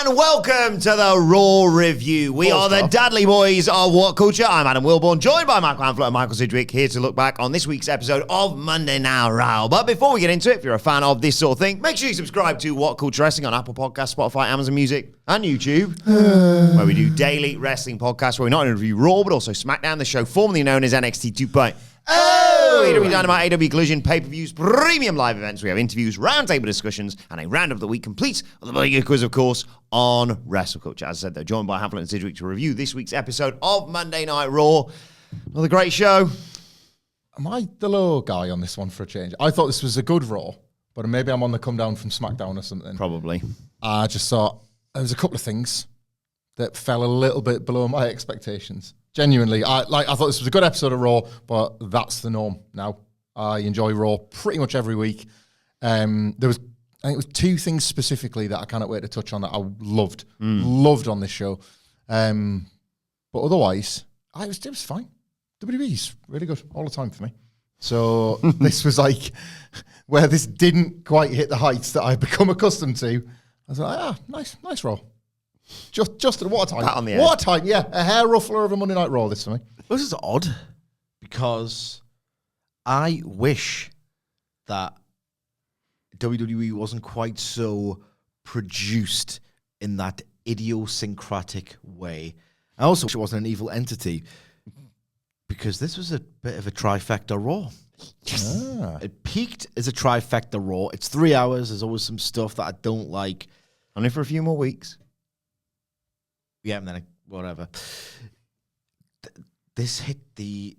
And welcome to the Raw Review. We are the Dadley Boyz of What Culture. I'm Adam Wilborn, joined by Michael Hamflett and Michael Sidgwick, here to look back on this week's episode of Monday Night Raw. But before we get into it, if you're a fan of this sort of thing, make sure you subscribe to What Culture Wrestling on Apple Podcasts, Spotify, Amazon Music, and YouTube, where we do daily wrestling podcasts where we not only review Raw, but also SmackDown, the show formerly known as NXT 2.0. AEW Dynamite, AEW Collision, pay-per-views, premium live events. We have interviews, roundtable discussions, and a round of the week complete with the big quiz, of course, on Wrestle Culture. As I said, they're joined by Hamflett and Sidgwick to review this week's episode of Monday Night Raw. Another great show. Am I the low guy on this one for a change? I thought this was a good Raw, but maybe I'm on the come down from SmackDown or something. Probably. I just thought there was a couple of things that fell a little bit below my expectations. Genuinely, I thought this was a good episode of Raw, but that's the norm now. I enjoy Raw pretty much every week. I think it was two things specifically that I cannot wait to touch on that I loved on this show. But otherwise, it was fine. WWE's really good all the time for me. So this was like where this didn't quite hit the heights that I've become accustomed to. I was like, nice Raw. Just what a time. Pat on the what a time, yeah. A hair ruffler of a Monday Night Raw this for me. This is odd because I wish that WWE wasn't quite so produced in that idiosyncratic way. I also wish it wasn't an evil entity because this was a bit of a trifecta Raw. Yes. It peaked as a trifecta Raw. It's 3 hours. There's always some stuff that I don't like. Only for a few more weeks. Yeah, and then whatever. This hit the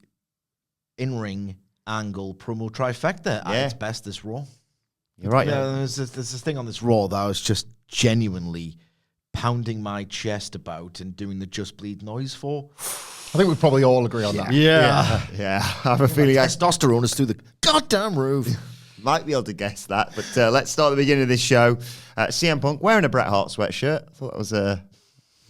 in-ring angle promo trifecta at its best this Raw. You're right. Yeah, there's this thing on this Raw that I was just genuinely pounding my chest about and doing the just bleed noise for. I think we probably all agree on that. Yeah. I have a feeling testosterone is through the goddamn roof. Might be able to guess that, but let's start at the beginning of this show. CM Punk wearing a Bret Hart sweatshirt. I thought that was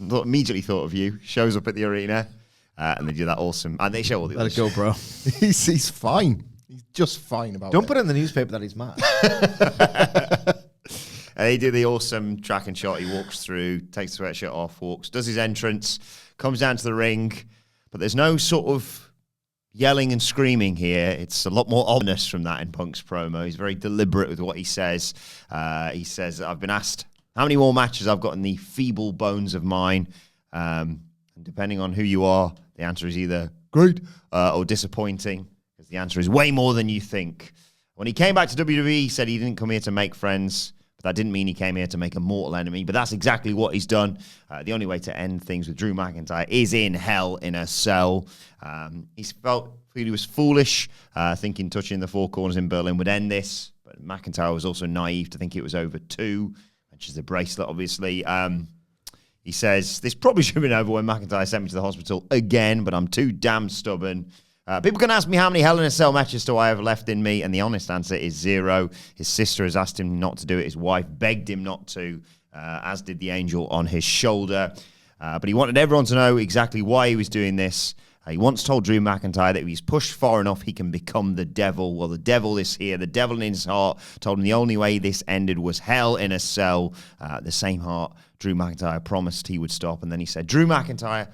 immediately thought of you. Shows up at the arena, and they do that awesome. And they show all the Let it go, bro. He's fine. He's just fine about it. Don't put it in the newspaper that he's mad. They do the awesome track and shot. He walks through, takes the sweatshirt off, does his entrance, comes down to the ring, but there's no sort of yelling and screaming here. It's a lot more ominous from that in Punk's promo. He's very deliberate with what he says. He says, I've been asked how many more matches I've got in the feeble bones of mine. And depending on who you are, the answer is either great or disappointing, because the answer is way more than you think. When he came back to WWE, he said he didn't come here to make friends, but that didn't mean he came here to make a mortal enemy. But that's exactly what he's done. The only way to end things with Drew McIntyre is in hell in a cell. He felt he was foolish, thinking touching the four corners in Berlin would end this. But McIntyre was also naive to think it was over two, which is the bracelet, obviously. He says, this probably should have been over when McIntyre sent me to the hospital again, but I'm too damn stubborn. People can ask me how many Hell in a Cell matches do I have left in me, and the honest answer is 0. His sister has asked him not to do it. His wife begged him not to, as did the angel on his shoulder. But he wanted everyone to know exactly why he was doing this. He once told Drew McIntyre that if he's pushed far enough, he can become the devil. Well, the devil is here. The devil in his heart told him the only way this ended was hell in a cell. The same heart Drew McIntyre promised he would stop. And then he said, Drew McIntyre,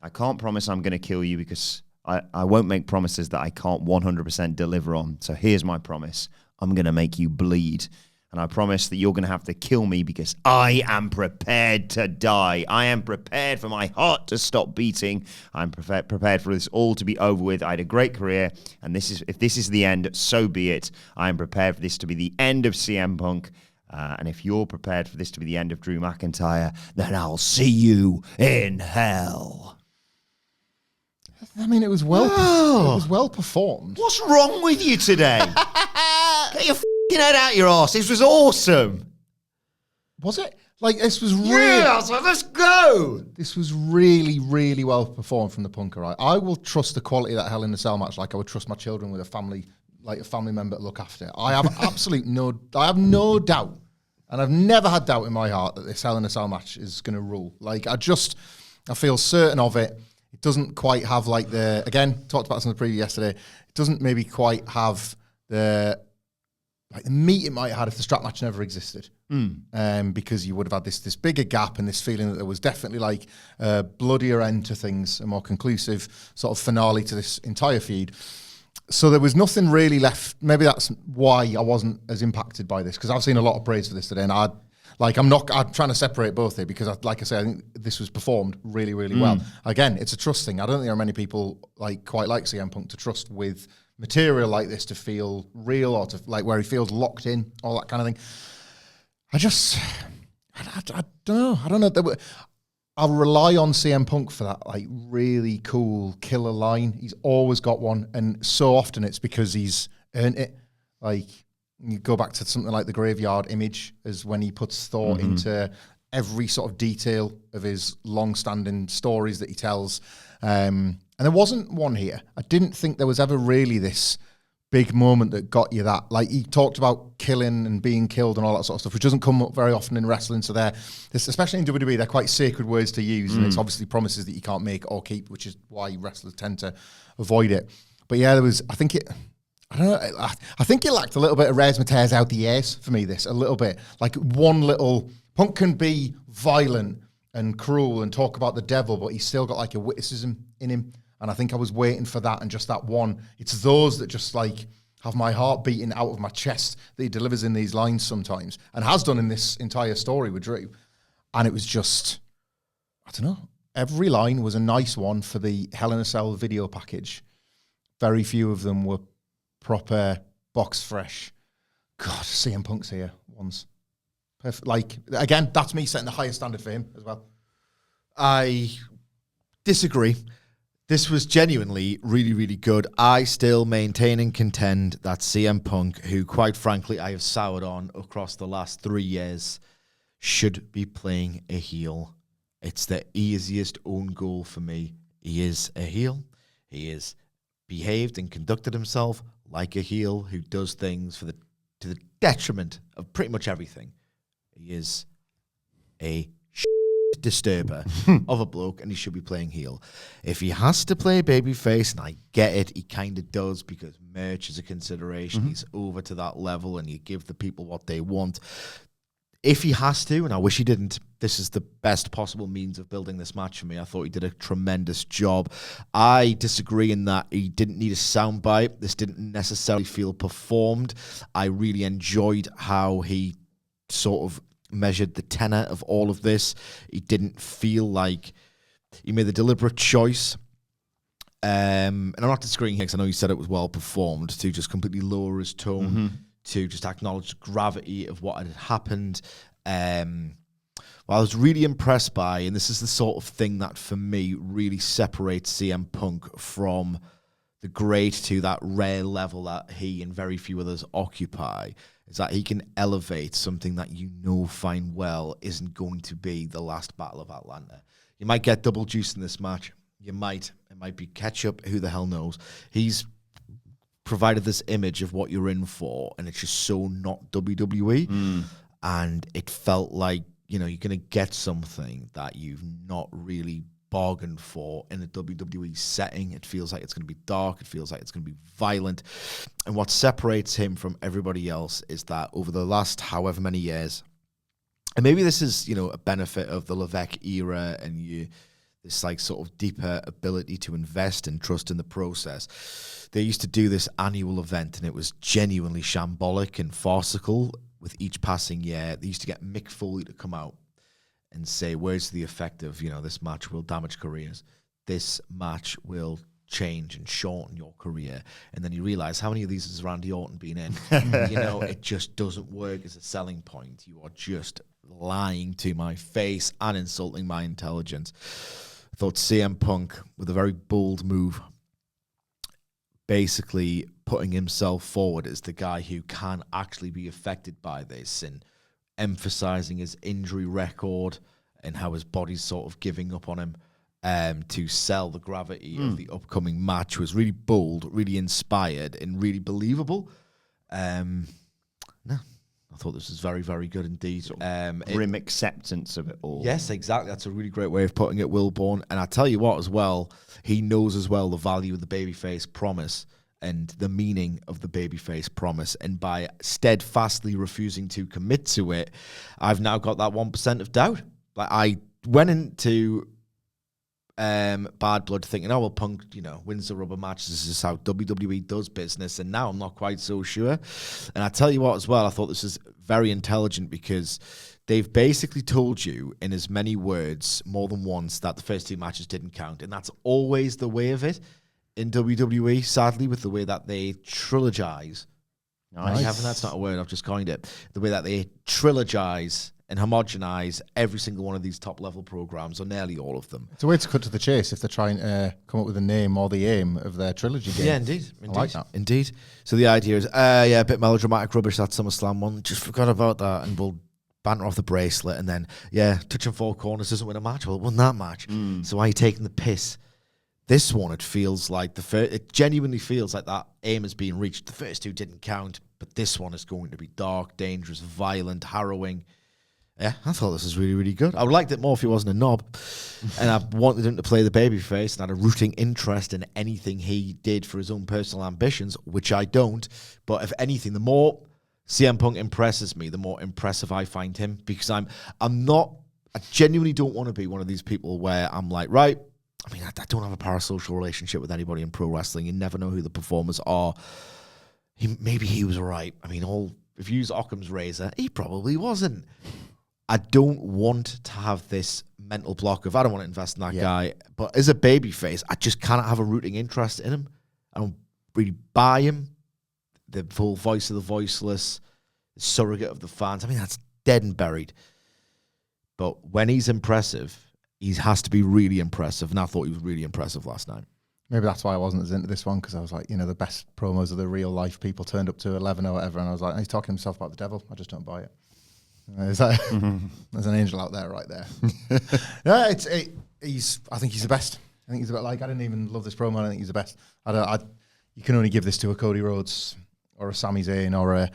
I can't promise I'm going to kill you because I won't make promises that I can't 100% deliver on. So here's my promise. I'm going to make you bleed. And I promise that you're going to have to kill me because I am prepared to die. I am prepared for my heart to stop beating. I'm prepared for this all to be over with. I had a great career, and if this is the end, so be it. I am prepared for this to be the end of CM Punk. And if you're prepared for this to be the end of Drew McIntyre, then I'll see you in hell. I mean, it was well performed. What's wrong with you today? Get your head out your arse. This was awesome. Was it? Like, this was really... Yeah, I was like, let's go. This was really, really well performed from the Punker, right? I will trust the quality of that Hell in a Cell match like I would trust my children with a family member to look after. I have no doubt, and I've never had doubt in my heart that this Hell in a Cell match is going to rule. Like, I feel certain of it. It doesn't quite have again, talked about this in the preview yesterday, it doesn't maybe quite have the like the meat it might have had if the strap match never existed. Because you would have had this bigger gap and this feeling that there was definitely like a bloodier end to things, a more conclusive sort of finale to this entire feud. So there was nothing really left. Maybe that's why I wasn't as impacted by this, because I've seen a lot of praise for this today, and I'm trying to separate both here because, like I say, I think this was performed really, really well. Again, it's a trust thing. I don't think there are many people quite like CM Punk to trust with material like this to feel real or to like where he feels locked in, all that kind of thing. I don't know. I don't know. I'll rely on CM Punk for that like really cool killer line. He's always got one, and so often it's because he's earned it. Like, you go back to something like the Graveyard Image as when he puts thought into every sort of detail of his long-standing stories that he tells. And there wasn't one here. I didn't think there was ever really this big moment that got you that. Like, he talked about killing and being killed and all that sort of stuff, which doesn't come up very often in wrestling. So especially in WWE, they're quite sacred words to use, and it's obviously promises that you can't make or keep, which is why wrestlers tend to avoid it. But yeah, I think it lacked a little bit of rares tears out the ears for me, this, a little bit. Like, one little, Punk can be violent and cruel and talk about the devil, but he's still got like a witticism in him. And I think I was waiting for that, and just that one. It's those that just like have my heart beating out of my chest that he delivers in these lines sometimes, and has done in this entire story with Drew. And it was just, I don't know, every line was a nice one for the Hell in a Cell video package. Very few of them were proper box fresh. God, CM Punk's here once. Perfect. Like, again, that's me setting the highest standard for him as well. I disagree. This was genuinely really, really good. I still maintain and contend that CM Punk, who quite frankly I have soured on across the last 3 years, should be playing a heel. It's the easiest own goal for me. He is a heel. He is behaved and conducted himself like a heel who does things to the detriment of pretty much everything. He is a disturber of a bloke, and he should be playing heel. If he has to play babyface, and I get it, he kind of does, because merch is a consideration. He's over to that level, and you give the people what they want. If he has to, and I wish he didn't, this is the best possible means of building this match for me. I thought he did a tremendous job. I disagree in that he didn't need a soundbite. This didn't necessarily feel performed. I really enjoyed how he sort of measured the tenor of all of this. He didn't feel like he made the deliberate choice. And I'm not disagreeing here, because I know you said it was well performed, to just completely lower his tone, to just acknowledge the gravity of what had happened. Well, I was really impressed by, and this is the sort of thing that for me really separates CM Punk from the great to that rare level that he and very few others occupy, is that he can elevate something that you know fine well isn't going to be the last Battle of Atlanta. You might get double juice in this match. You might. It might be ketchup. Who the hell knows? He's provided this image of what you're in for, and it's just so not WWE. And it felt like, you know, you're going to get something that you've not really bargained for in a WWE setting. It feels like it's going to be dark. It feels like it's going to be violent. And what separates him from everybody else is that over the last however many years, and maybe this is, you know, a benefit of the Levesque era and this like sort of deeper ability to invest and trust in the process. They used to do this annual event, and it was genuinely shambolic and farcical with each passing year. They used to get Mick Foley to come out and say, where's the effect of, you know, this match will damage careers. This match will change and shorten your career. And then you realize how many of these has Randy Orton been in? You know, it just doesn't work as a selling point. You are just lying to my face and insulting my intelligence. I thought CM Punk, with a very bold move, basically putting himself forward as the guy who can actually be affected by this, and emphasizing his injury record and how his body's sort of giving up on him to sell the gravity of the upcoming match, was really bold, really inspired, and really believable. I thought this was very, very good indeed. Grim acceptance of it all. Yes, exactly. That's a really great way of putting it, Wilborn. And I tell you what, as well, he knows as well the value of the babyface promise. and the meaning of the babyface promise. And by steadfastly refusing to commit to it, I've now got that 1% of doubt. Like, I went into Bad Blood thinking, oh, well, Punk, wins the rubber match. This is how WWE does business. And now I'm not quite so sure. And I tell you what, as well, I thought this is very intelligent because they've basically told you in as many words more than once that the first 2 matches didn't count. And that's always the way of it in WWE, sadly, with the way that they trilogize. Nice. That's not a word, I've just coined it. The way that they trilogize and homogenize every single one of these top-level programs, or nearly all of them. It's a way to cut to the chase if they're trying to come up with a name or the aim of their trilogy game. Yeah, indeed. I like that. Indeed. So the idea is, a bit melodramatic rubbish, that SummerSlam one. Just forgot about that, and we'll banter off the bracelet, and then, touching 4 corners doesn't win a match. Well, it won that match. So why are you taking the piss? This one, it feels like it genuinely feels like that aim is being reached. The first 2 didn't count, but this one is going to be dark, dangerous, violent, harrowing. Yeah, I thought this was really, really good. I would liked it more if he wasn't a knob. And I wanted him to play the babyface and had a rooting interest in anything he did for his own personal ambitions, which I don't. But if anything, the more CM Punk impresses me, the more impressive I find him. Because I genuinely don't want to be one of these people where I'm like, right, I don't have a parasocial relationship with anybody in pro wrestling. You never know who the performers are. Maybe he was right. If you use Occam's razor, he probably wasn't. I don't want to have this mental block of, I don't want to invest in that guy. But as a babyface, I just cannot have a rooting interest in him. I don't really buy him. The full voice of the voiceless, the surrogate of the fans. That's dead and buried. But when he's impressive, he has to be really impressive. And I thought he was really impressive last night. Maybe that's why I wasn't as into this one, because I was like, the best promos of the real life people turned up to 11 or whatever. And I was like, he's talking himself about the devil. I just don't buy it. There's an angel out there right there. I think he's the best. I think he's about, I didn't even love this promo. I think he's the best. You can only give this to a Cody Rhodes or a Sami Zayn or a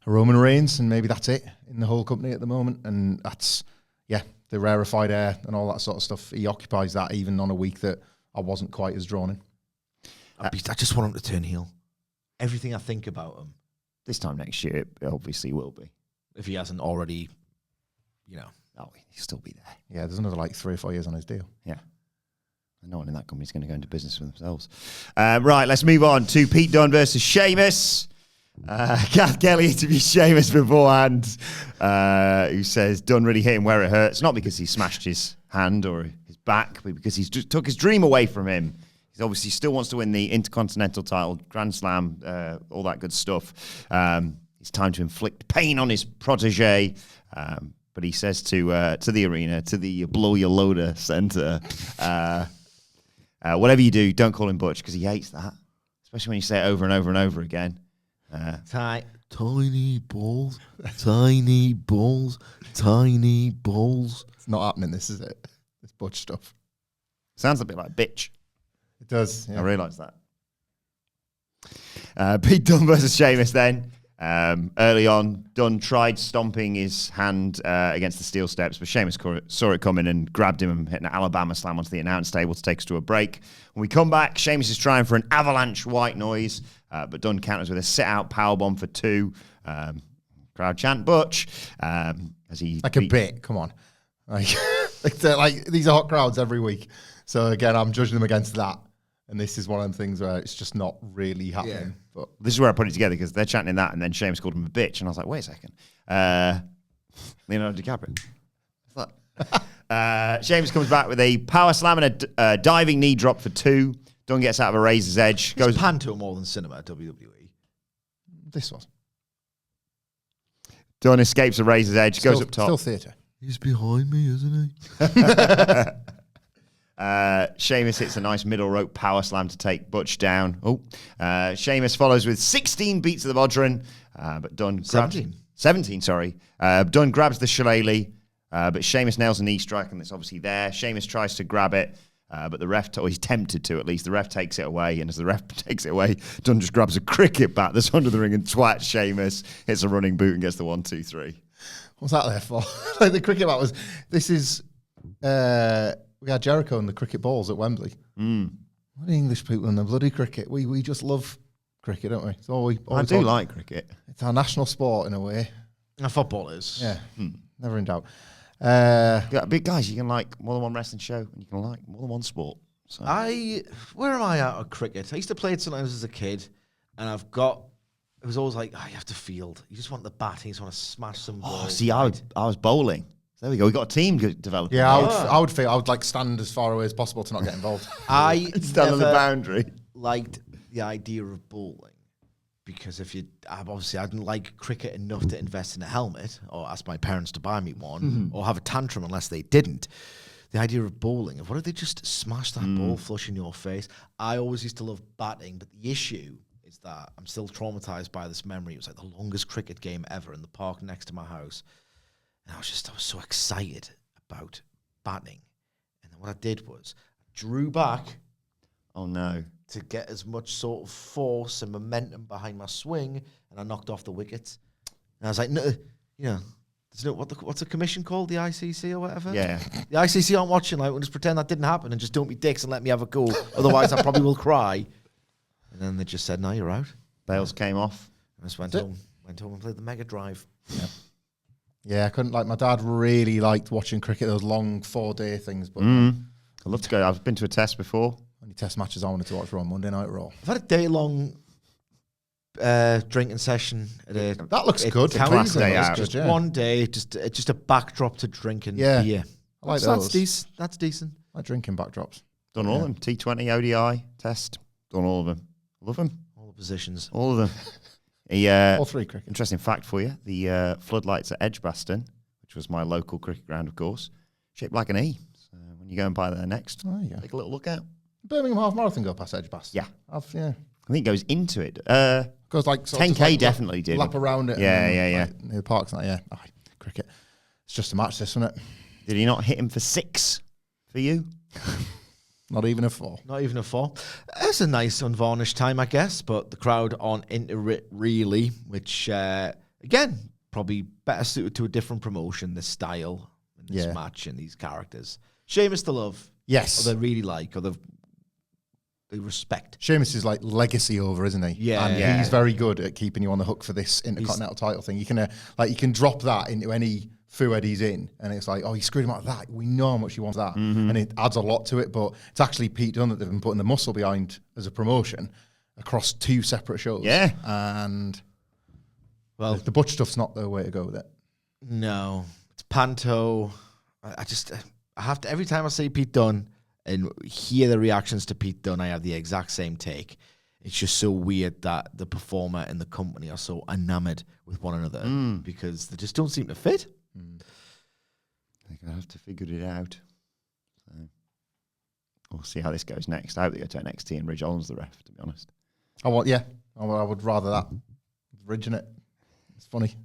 Roman Reigns, and maybe that's it in the whole company at the moment. And that's, the rarefied air and all that sort of stuff. He occupies that even on a week that I wasn't quite as drawn in. I just want him to turn heel. Everything I think about him. This time next year, it obviously will be. If he hasn't already, Oh, he'll still be there. Yeah, there's another 3 or 4 years on his deal. Yeah. No one in that company is going to go into business for themselves. Right, let's move on to Pete Dunne versus Sheamus. Kath Kelly interviewed Sheamus beforehand, who says Dunne really hit him where it hurts, not because he smashed his hand or his back, but because he's just took his dream away from him. He obviously still wants to win the Intercontinental title, Grand Slam, all that good stuff. It's time to inflict pain on his protege. But he says to the arena, to the Blow Your Loader Center, whatever you do, don't call him Butch, because he hates that, especially when you say it over and over and over again. Tiny balls, tiny balls, tiny balls. It's not happening, this is it. This Butch stuff. Sounds a bit like bitch. It does. Yeah. I realise that. Pete Dunne versus Sheamus then. Early on, Dunne tried stomping his hand against the steel steps, but Sheamus saw it coming and grabbed him and hit an Alabama slam onto the announce table to take us to a break. When we come back, Sheamus is trying for an avalanche white noise, but Dunne counters with a sit-out powerbomb for 2. Crowd chant Butch as he... A bit, come on. These are hot crowds every week. So again, I'm judging them against that. And this is one of them things where it's just not really happening. Yeah. But this is where I put it together, because they're chanting that, and then Sheamus called him a bitch, and I was like, wait a second. Leonardo DiCaprio. Sheamus comes back with a power slam and a diving knee drop for 2. Dunne gets out of a razor's edge. Goes panto more than cinema at WWE. this was. Dunne escapes a razor's edge, goes up top. Still theatre. He's behind me, isn't he? Sheamus hits a nice middle rope power slam to take Butch down. Sheamus follows with 16 beats of the Bodhrán, but Dunne 17, sorry. Dunne grabs the shillelagh, but Sheamus nails a knee strike, and it's obviously there. Sheamus tries to grab it, but the ref, or he's tempted to at least, the ref takes it away, and as the ref takes it away, Dunne just grabs a cricket bat that's under the ring and twats Sheamus, hits a running boot and gets the 1, 2, 3. What's that there for? Like the cricket bat was, we had Jericho and the cricket balls at Wembley. What are English people in the bloody cricket? We just love cricket, don't we? It's all we do like cricket. It's our national sport in a way. Football is. Yeah, never in doubt. Yeah, big guys, you can like more than one wrestling show, and you can like more than one sport. So. Where am I at cricket? I used to play it sometimes as a kid, and it was always like, you have to field. You just want the bat, you just want to smash some balls. Oh, see, I was bowling. So there we go. We got a team developing. Yeah, I would like stand as far away as possible to not get involved. I stand on the boundary. Liked the idea of bowling. Because I didn't like cricket enough to invest in a helmet or ask my parents to buy me one or have a tantrum unless they didn't. The idea of bowling, what if they just smash that ball flush in your face? I always used to love batting, but the issue is that I'm still traumatized by this memory. It was like the longest cricket game ever in the park next to my house. And I was so excited about batting. And then what I did was I drew back. Oh, no. To get as much sort of force and momentum behind my swing, and I knocked off the wickets. And I was like, no, there's no what's the commission called, the ICC or whatever. Yeah, the ICC aren't watching. Like, we'll just pretend that didn't happen and just don't be dicks and let me have a go. Otherwise, I probably will cry. And then they just said, no, you're out. Bales came off. I just went home and played the Mega Drive. Yeah. Yeah, I couldn't my dad really liked watching cricket, those long 4-day things. But I'd love to go. I've been to a test before. Only test matches I wanted to watch were on Monday Night Raw. I've had a day-long drinking session. That looks good. Class day out. Just one day, just a backdrop to drinking beer. I like those. That's decent. I like drinking backdrops. Done all of them. T20, ODI, test. Done all of them. Love them. All the positions. All of them. All three cricket. Interesting fact for you. The floodlights at Edgbaston, which was my local cricket ground, of course, shaped like an E. So when you go and buy there next, take a little look out. Birmingham Half Marathon go past Edgbaston. Yeah. I think it goes into it. Goes like 10K definitely did. Lap around it. Yeah. Like, near the parks and that, cricket. It's just a match, this, isn't it? Did he not hit him for 6 for you? Not even a 4. Not even a 4. It's a nice unvarnished time, I guess, but the crowd aren't into it really, which, again, probably better suited to a different promotion, this style, and this match, and these characters. Sheamus to love. Yes. Or they really like, or they respect. Sheamus is like legacy over, isn't he? Yeah. And he's very good at keeping you on the hook for this Intercontinental title thing. You can drop that into any fooed he's in, and it's like, oh, he screwed him out of that. We know how much he wants that. And it adds a lot to it, but it's actually Pete Dunne that they've been putting the muscle behind as a promotion across 2 separate shows. Yeah. And well, the butch stuff's not the way to go with it. No. It's panto. I have to, every time I see Pete Dunne and hear the reactions to Pete Dunne, I have the exact same take. It's just so weird that the performer and the company are so enamored with one another because they just don't seem to fit. They're going to have to figure it out. So we'll see how this goes next. I hope they go to NXT and Ridge Holland's the ref, to be honest. I would rather that. Ridge in it. It's funny.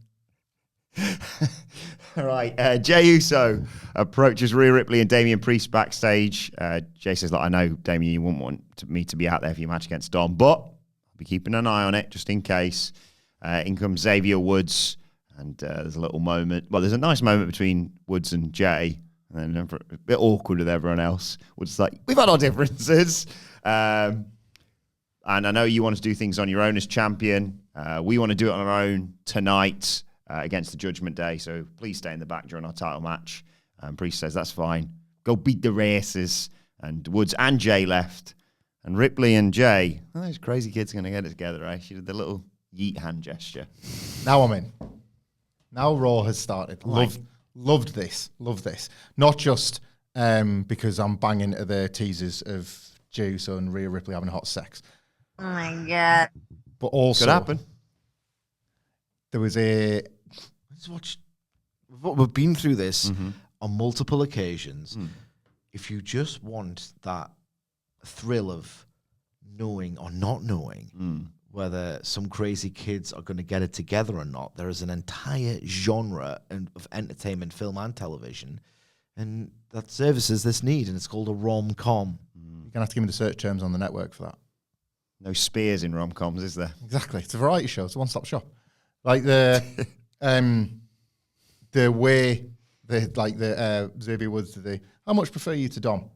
All right, Jey Uso approaches Rhea Ripley and Damian Priest backstage. Jey says, "Look, I know, Damian, you wouldn't want me to be out there for your match against Dom, but I'll be keeping an eye on it just in case." In comes Xavier Woods, and there's a little moment. Well, there's a nice moment between Woods and Jey, and then a bit awkward with everyone else. Woods is like, "We've had our differences, and I know you want to do things on your own as champion. We want to do it on our own tonight." Against the Judgment Day, so please stay in the back during our title match. Priest says, that's fine. Go beat the races. And Woods and Jey left. And Ripley and Jey, those crazy kids are going to get it together, right? She did the little yeet hand gesture. Now I'm in. Now Raw has started. Loved this. Not just because I'm banging at the teasers of Jey Uso and Rhea Ripley having hot sex. Oh my God. But also... Could happen. There was a... We've been through this on multiple occasions. If you just want that thrill of knowing or not knowing whether some crazy kids are going to get it together or not, there is an entire genre of entertainment, film and television, and that services this need, and it's called a rom-com. You're going to have to give me the search terms on the network for that. No spears in rom-coms, is there? Exactly. It's a variety show. It's a one-stop shop. Like the way Xavier Woods to how much prefer you to Dom?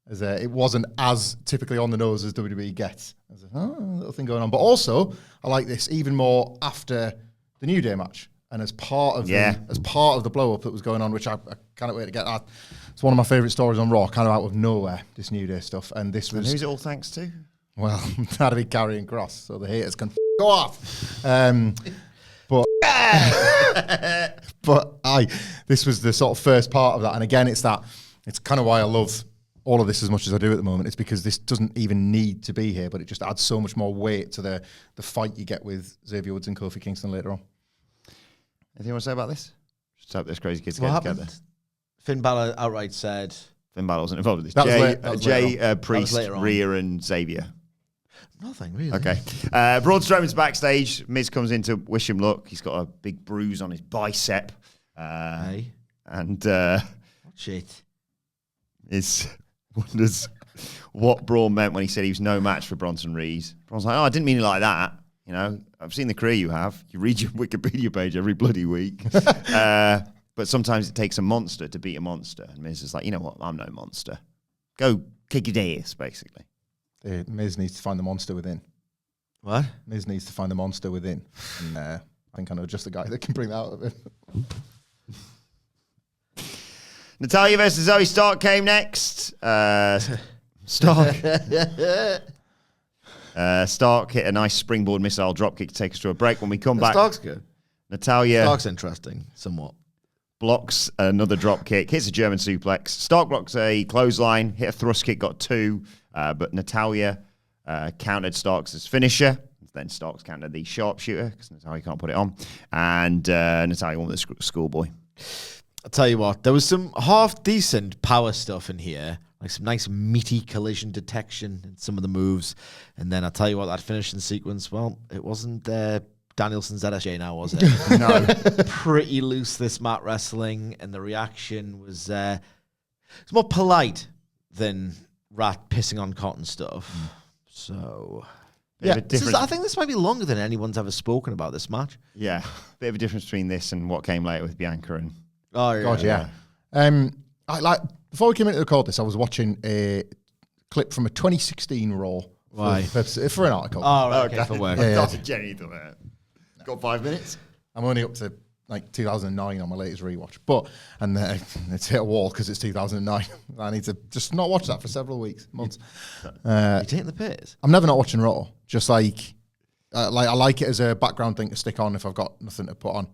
As it wasn't as typically on the nose as WWE gets. As a little thing going on. But also, I like this even more after the New Day match. And as part of the blow up that was going on, which I can't wait to get at. It's one of my favourite stories on Raw, kind of out of nowhere, this New Day stuff. And this was... And who's it all thanks to? Well, that'd be carrying Cross, so the haters can go off. But this was the sort of first part of that. And again, it's kind of why I love all of this as much as I do at the moment. It's because this doesn't even need to be here, but it just adds so much more weight to the fight you get with Xavier Woods and Kofi Kingston later on. Anything you want to say about this? Just hope this crazy kids What get happened? together. Finn Balor outright said... Finn Balor wasn't involved with this. That was Jey, Priest, Rhea and Xavier. Nothing, really. Okay. Braun Strowman's backstage. Miz comes in to wish him luck. He's got a big bruise on his bicep. Hey. And Shit. wonders what Braun meant when he said he was no match for Bronson Reed. Braun's like, I didn't mean it like that. You know, I've seen the career you have. You read your Wikipedia page every bloody week. But sometimes it takes a monster to beat a monster. And Miz is like, you know what? I'm no monster. Go kick your ass, basically. Miz needs to find the monster within. What? Miz needs to find the monster within. And I think I know just the guy that can bring that out of him. Natalia versus Zoe Stark came next. Stark hit a nice springboard missile dropkick to take us to a break. When we come back, Stark's good. Natalia Stark's interesting, somewhat. blocks another drop kick, hits a German suplex. Stark blocks a clothesline, hit a thrust kick, got 2. But Natalia countered Stark's finisher. Then Stark's countered the sharpshooter because Natalia can't put it on. And Natalia won with the schoolboy. I'll tell you what, there was some half-decent power stuff in here, like some nice meaty collision detection in some of the moves. And then I'll tell you what, that finishing sequence, well, it wasn't Danielson's ZSJ now, was it? No. Pretty loose, this mat wrestling, and the reaction was it's more polite than rat pissing on cotton stuff. So... Yeah, I think this might be longer than anyone's ever spoken about this match. Yeah, bit of a difference between this and what came later with Bianca and... Oh, yeah. God, yeah. Before we came into the record this, I was watching a clip from a 2016 Raw. Why? For an article. Oh, right, okay, for work. That's a Jenny thought that. Got 5 minutes? I'm only up to like 2009 on my latest rewatch, and it's hit a wall because it's 2009. I need to just not watch that for several weeks, months. You taking the piss? I'm never not watching Raw. Just like I like it as a background thing to stick on if I've got nothing to put on.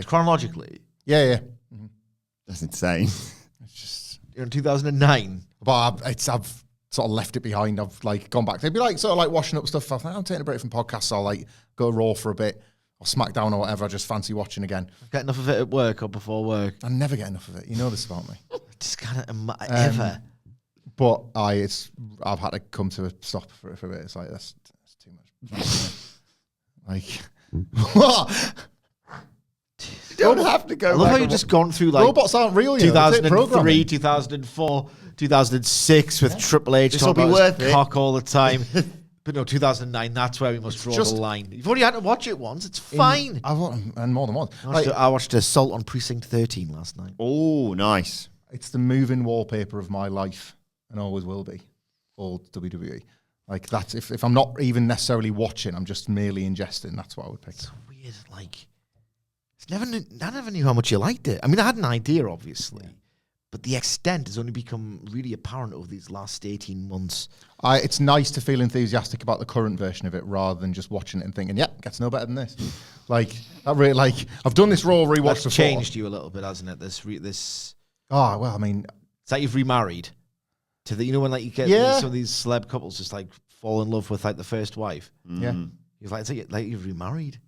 Chronologically? Yeah. Mm-hmm. That's insane. It's just You're in 2009. But I've sort of left it behind. I've like gone back. They'd be like sort of like washing up stuff. I'm taking a break from podcasts. So I'll like go Raw for a bit or SmackDown or whatever. I just fancy watching again. Get enough of it at work or before work? I never get enough of it. You know this about me. Just kind of ever. But I've had to come to a stop for a bit. It's like that's too much. Like what? You don't have to go. I love how you've just gone through like robots aren't real. 2003, 2004, 2006 with Triple H This'll talking be about worth his it. cock all the time. But no, 2009, that's where we must draw the line. You've already had to watch it once. It's fine. And more than once. I watched Assault on Precinct 13 last night. Oh, nice. It's the moving wallpaper of my life and always will be. All WWE. Like that's if I'm not even necessarily watching, I'm just merely ingesting. That's what I would pick. It's weird. Like, I never knew how much you liked it. I mean, I had an idea, obviously, but the extent has only become really apparent over these last 18 months. It's nice to feel enthusiastic about the current version of it rather than just watching it and thinking, yeah, gets no better than this. Like, I've done this Raw rewatch That's before. changed you a little bit, hasn't it? This. Oh well, I mean, it's like you've remarried to the. You know when like you get some of these celeb couples just like fall in love with like the first wife. Yeah, You've like you've remarried.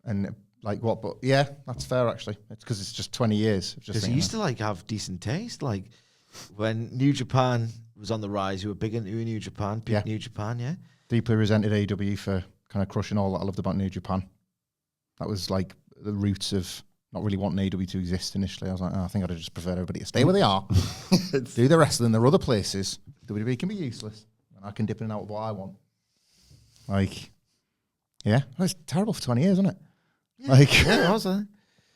And like what? But yeah, that's fair actually. It's because it's just 20 years. Because you used to like have decent taste. Like when New Japan was on the rise, you were big into New Japan. New Japan, yeah. Deeply resented AEW for kind of crushing all that I loved about New Japan. That was like the roots of not really wanting AEW to exist initially. I was like, I think I'd just prefer everybody to stay where they are. Do the wrestling. There are other places. WWE can be useless. And I can dip in and out with what I want. Like, yeah. Well, it's terrible for 20 years, isn't it? Yeah, like, yeah, it was,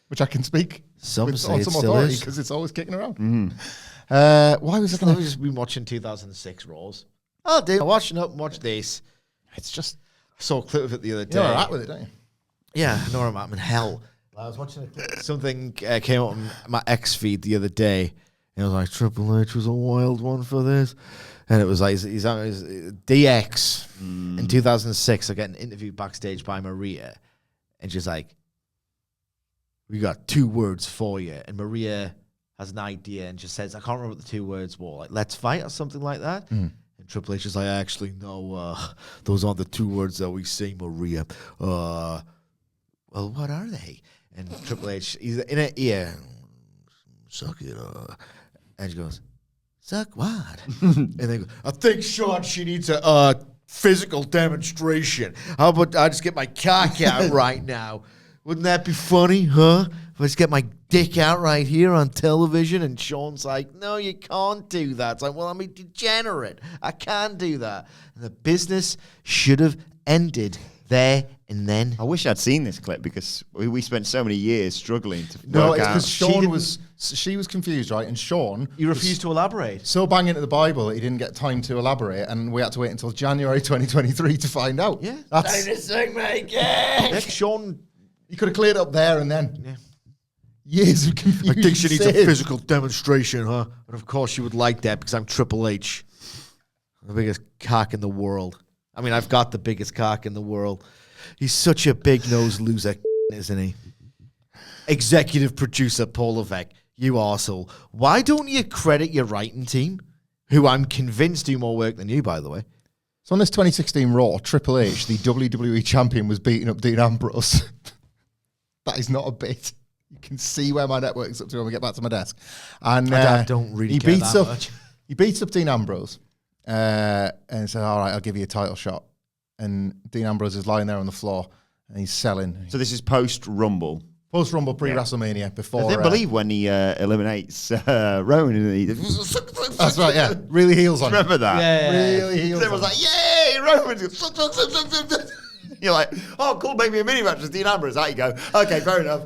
which I can speak some with say on it some still authority is. because it's always kicking around. Why was I I've going to... just been watching 2006 Raws. Oh, dude, watching up and watch this. It's just... I saw a clip of it the other day. You're all right with it, don't you? Yeah, I know I'm in hell. I was watching something came up on my X feed the other day, and it was like, Triple H was a wild one for this. And it was like, he's on his DX in 2006. I get an interview backstage by Maria, and she's like, we got 2 words for you. And Maria has an idea, and she says, I can't remember what the 2 words were, like, let's fight or something like that. And Triple H is like, actually, no, those aren't the 2 words that we say, Maria. Well, what are they? And Triple H, he's in her ear, suck it. And she goes, suck what? And they go, I think, Sean, she needs a physical demonstration. How about I just get my cock out right now? Wouldn't that be funny, huh? If I just get my dick out right here on television, and Sean's like, no, you can't do that. It's like, well, I'm a degenerate. I can't do that. And the business should have ended there and then. I wish I'd seen this clip because we spent so many years struggling to No, work it's out. because Sean she was confused, right? And Sean... You refused to elaborate. So bang into the Bible that he didn't get time to elaborate, and we had to wait until January 2023 to find out. Yeah. That's... Sean... He could have cleared up there and then. Yeah. Years of confusion. I think she needs a saved. physical demonstration, huh? And of course she would like that because I'm Triple H. The biggest cock in the world. I mean, I've got the biggest cock in the world. He's such a big-nosed loser, isn't he? Executive producer Paul Levesque, you arsehole. Why don't you credit your writing team, who I'm convinced do more work than you, by the way? So on this 2016 Raw, Triple H, the WWE champion, was beating up Dean Ambrose. That is not a bit. You can see where my network's up to when we get back to my desk. And I don't really care that much. He beats up Dean Ambrose and says, all right, I'll give you a title shot. And Dean Ambrose is lying there on the floor and he's selling. So this is post-Rumble. Post-Rumble, pre-WrestleMania, before... I didn't believe when he eliminates Roman. That's right, yeah. Really heals on him. Remember that? Yeah. Really heals Everyone's on like, yay, Roman. You're like, oh, cool, make me a mini match with Dean Ambrose. Out you go. Okay, fair enough.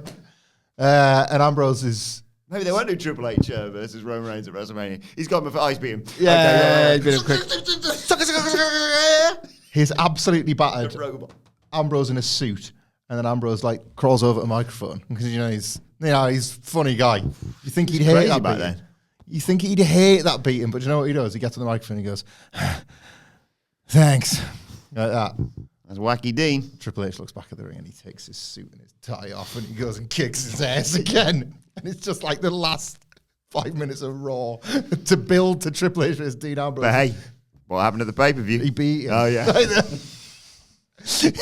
And Ambrose is... Maybe they won't do Triple H versus Roman Reigns at WrestleMania. He's got him for ice beam. Yeah, he's been a quick... He's absolutely battered. Robot. Ambrose in a suit, and then Ambrose like crawls over to the microphone because he's a funny guy. You think he'd hate crazy that back beating? then. You think he'd hate that beating, but you know what he does? He gets on the microphone and he goes, "Thanks," like that. That's Wacky Dean. Triple H looks back at the ring and he takes his suit and his tie off and he goes and kicks his ass again. And it's just like the last 5 minutes of Raw to build to Triple H as Dean Ambrose. But hey, what happened at the pay-per-view? He beat him. Oh, yeah.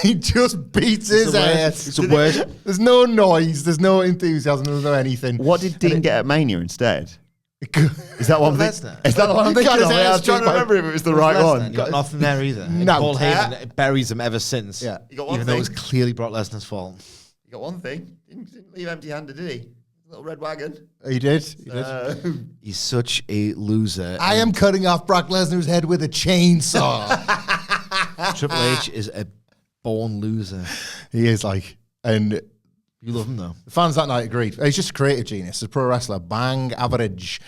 He just beats his ass. It's a word. There's no noise. There's no enthusiasm. There's no anything. What did Dean get at Mania instead? Is that one thing? Lesnar. Is that the one I'm thinking Got of? his I ass was trying to beat by- remember if it was the right Lesnar, one. You got nothing there either. And No. Paul Heyman buries him ever since. Yeah. You got one Even though it was thing. clearly Brock Lesnar's fault. You got one thing. Didn't leave empty-handed, did he? Little red wagon. He did. He did. He's such a loser. I am cutting off Brock Lesnar's head with a chainsaw. Triple H is a born loser. He is like, and You love him though. the fans that night agreed. He's just a creative genius. A pro wrestler, bang average,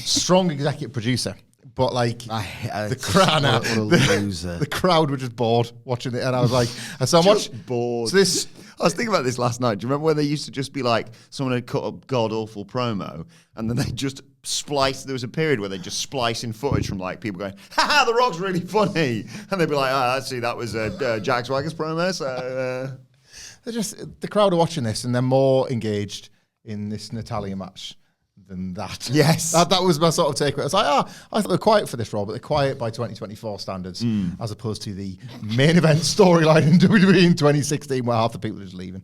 strong executive producer. But like the crowd, What a loser. the crowd were just bored watching it, and I was like, so much bored. So this. I was thinking about this last night. Do you remember when they used to just be like, someone had cut a god-awful promo, and then they just splice, there was a period where they just splice in footage from like people going, ha, The Rock's really funny. And they'd be like, oh, actually, that was Jack Swagger's promo, so... They're just, the crowd are watching this, and they're more engaged in this Natalia match than that. Yes. That was my sort of takeaway. I was like, I thought they're quiet for this Raw, but they're quiet by 2024 standards, as opposed to the main event storyline in WWE in 2016, where half the people are just leaving.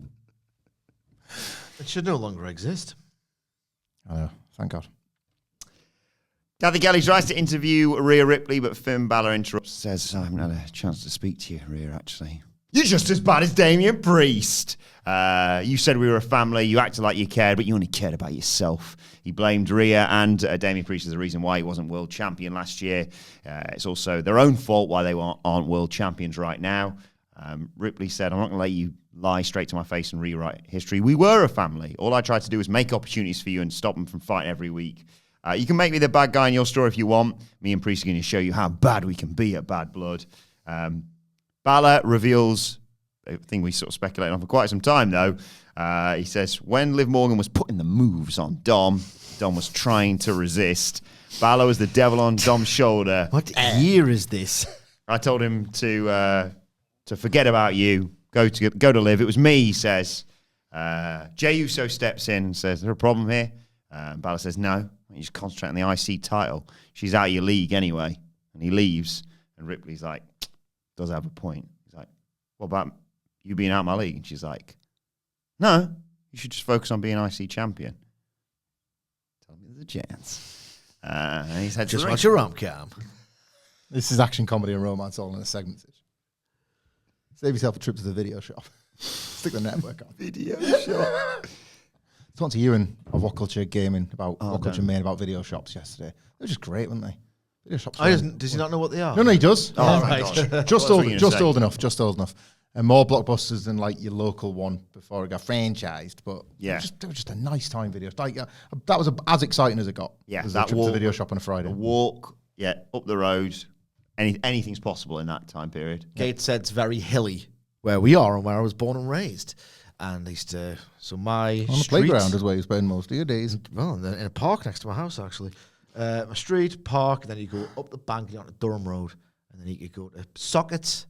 It should no longer exist. I know. Thank God. Kathy Kelly tries to interview Rhea Ripley, but Finn Balor interrupts, says, I haven't had a chance to speak to you, Rhea, actually. You're just as bad as Damian Priest. You said we were a family. You acted like you cared, but you only cared about yourself. He blamed Rhea and Damian Priest as the reason why he wasn't world champion last year. It's also their own fault why they aren't world champions right now. Ripley said, I'm not going to let you lie straight to my face and rewrite history. We were a family. All I tried to do was make opportunities for you and stop them from fighting every week. You can make me the bad guy in your story if you want. Me and Priest are going to show you how bad we can be at Bad Blood. Balor reveals a thing we sort of speculated on for quite some time, though. He says, when Liv Morgan was putting the moves on Dom was trying to resist. Balor was the devil on Dom's shoulder. What year is this? I told him to forget about you, go to Liv. It was me, he says. Jey Uso steps in and says, is there a problem here? Balor says, no. You just concentrate on the IC title. She's out of your league anyway. And he leaves. And Ripley's like, does have a point. He's like, what about you being out of my league? And she's like, no, you should just focus on being IC champion. Tell me there's a chance. And he's had Just watch your rom-com. This is action, comedy, and romance all in a segment. Save yourself a trip to the video shop. Stick the network on. Video shop. Talking to Ewan of WhatCulture Gaming about WhatCulture Main about video shops yesterday. They were just great, weren't they? Video shops. Does he not know what they are? No, he does. Oh, my gosh. Just old enough. And more blockbusters than like your local one before it got franchised. But yeah, they were just a nice time video. Like that was as exciting as it got. Yeah, as that a trip to the video shop on a Friday. A walk, up the road. Anything's possible in that time period. Kate said it's very hilly where we are and where I was born and raised. And my on the playground is where you spend most of your days. Well, in a park next to my house, actually. My street, park, and then you go up the bank, you go to Durham Road, and then you could go to Sockets,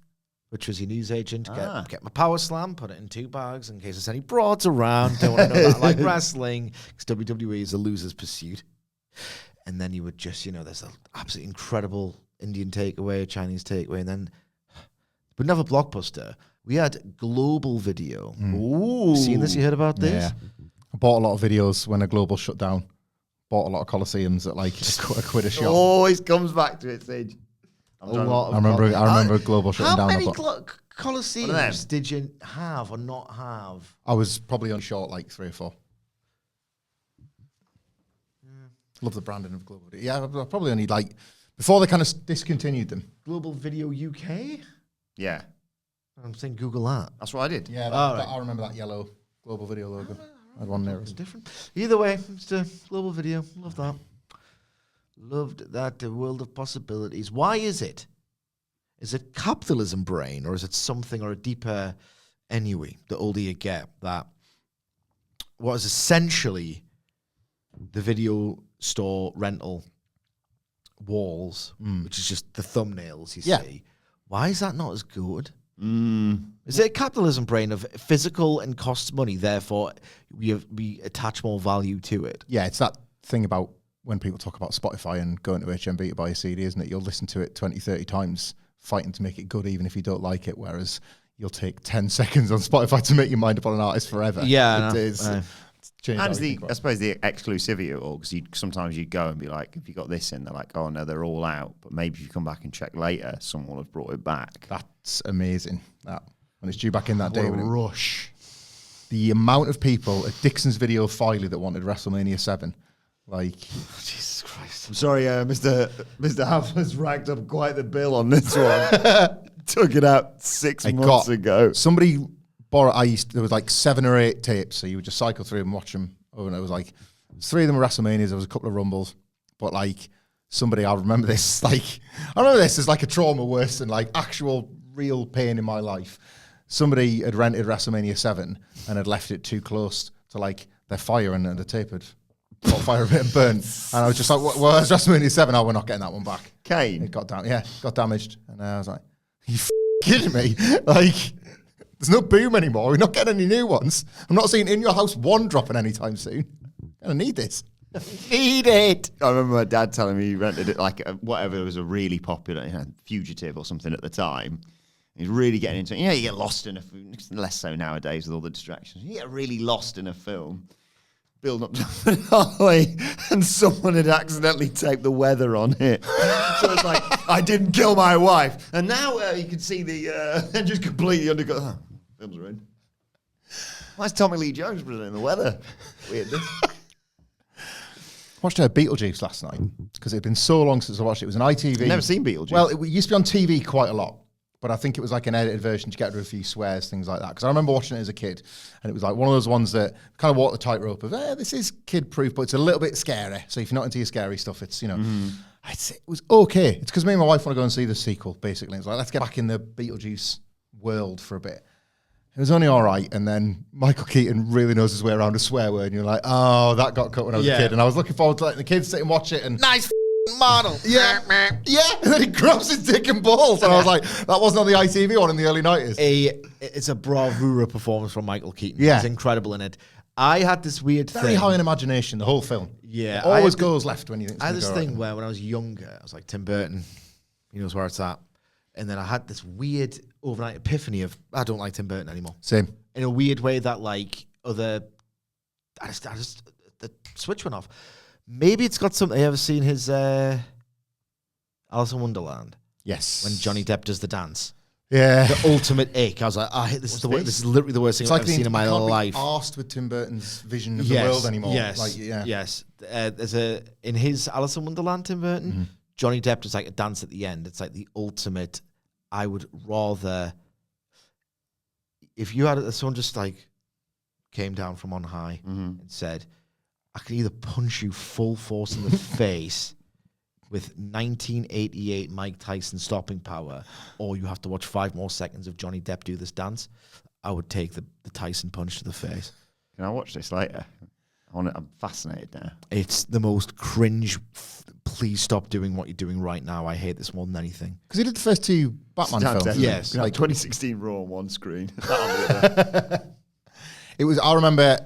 which was your newsagent, get my power slam, put it in 2 bags in case there's any broads around. Don't want to know that like wrestling, because WWE is a loser's pursuit. And then you would just, there's an absolutely incredible Indian takeaway, Chinese takeaway, and then but never Blockbuster. We had Global Video. Ooh. Seen this? You heard about this? Yeah. I bought a lot of videos when a Global shut down. Bought a lot of Coliseums at like a quid a shop. Always comes back to it, Sage. I remember Global shutting down. How many Coliseums did you have or not have? I was probably on short like 3 or 4. Love the branding of Global Video. Yeah, I probably only before they kind of discontinued them. Global Video UK? Yeah. I'm saying Google that. That's what I did. Yeah, I remember that yellow Global Video logo. I had one there. It's different. Either way, it's a Global Video. Love that. Loved that world of possibilities. Why is it? Is it capitalism brain, or is it something, or a deeper ennui, the older you get, that what is essentially the video store rental walls, which is just the thumbnails you see. Why is that not as good? Is it a capitalism brain of physical and costs money, therefore we attach more value to it? Yeah, it's that thing about when people talk about Spotify and going to HMV to buy a CD, isn't it? You'll listen to it 20, 30 times, fighting to make it good even if you don't like it, whereas you'll take 10 seconds on Spotify to make your mind up on an artist forever. Yeah, it is. And I suppose the exclusivity of it all, because sometimes you go and be like, if you got this in, they're like, oh no, they're all out. But maybe if you come back and check later, someone will have brought it back. That's amazing. That when it's due back in that day. What a rush. The amount of people at Dixon's Video Filey that wanted WrestleMania 7. Jesus Christ. I'm sorry, Mr. Huff has racked up quite the bill on this one. Took it out 6 months ago. Somebody borrowed, there was like 7 or 8 tapes, so you would just cycle through and watch them. Oh, and it was like 3 of them were WrestleManias, there was a couple of Rumbles, but I remember this as like a trauma worse than like actual real pain in my life. Somebody had rented WrestleMania 7 and had left it too close to like their fire, and the tape had caught fire a bit and burned. And I was just like, well, it's WrestleMania 7. Oh, we're not getting that one back. Kane? It got damaged. And I was like, are you kidding me? There's no boom anymore. We're not getting any new ones. I'm not seeing In Your House 1 dropping anytime soon. I need this. Need it. I remember my dad telling me he rented it whatever was a really popular, Fugitive or something at the time. He's really getting into it. You get lost in a film. Less so nowadays with all the distractions. You get really lost in a film. Build up to the finale, and someone had accidentally taped the weather on it. So it's like, I didn't kill my wife. And now you can see and just completely undercut. Oh, films are in. Why is Tommy Lee Jones presenting the weather? Weird. Watched Beetlejuice last night because it had been so long since I watched it. It was an ITV. I've never seen Beetlejuice. Well, it used to be on TV quite a lot but I think it was like an edited version to get rid of a few swears, things like that. Because I remember watching it as a kid, and it was like one of those ones that kind of walked the tightrope of, this is kid-proof, but it's a little bit scary. So if you're not into your scary stuff, it's, I'd say it was okay. It's because me and my wife want to go and see the sequel, basically. It's like, let's get back in the Beetlejuice world for a bit. It was only all right, and then Michael Keaton really knows his way around a swear word, and you're like, oh, that got cut when I was a kid, and I was looking forward to letting the kids sit and watch it, and Nice model. yeah, and then he grabs his dick and balls, and I was like, that wasn't on the ITV one in the early 90s. It's a bravura performance from Michael Keaton. Yeah. He's incredible in it. I had this weird Very thing. high in imagination, the whole film. Yeah, It always goes left when you think it's I had gonna this go thing right. where when I was younger, I was like, Tim Burton, he knows where it's at. And then I had this weird overnight epiphany of, I don't like Tim Burton anymore. Same. In a weird way that like the switch went off. Maybe it's got something. Have you ever seen his Alice in Wonderland? Yes. When Johnny Depp does the dance. Yeah. The ultimate ache. I was like, this is literally the worst thing I've ever seen in my life. I can't be arsed with Tim Burton's vision of the world anymore. Yes, Like, yeah. yes. There's in his Alice in Wonderland, Tim Burton, Johnny Depp does like a dance at the end. It's like the ultimate. I would rather, if you had someone just like came down from on high and said, I can either punch you full force in the face with 1988 Mike Tyson stopping power, or you have to watch 5 more seconds of Johnny Depp do this dance, I would take the Tyson punch to the face. Can I watch this later? I'm fascinated now. It's the most cringe. Please stop doing what you're doing right now. I hate this more than anything. Because he did the first 2 Batman films. Yes. Like 2016 Raw on one screen. It was. I remember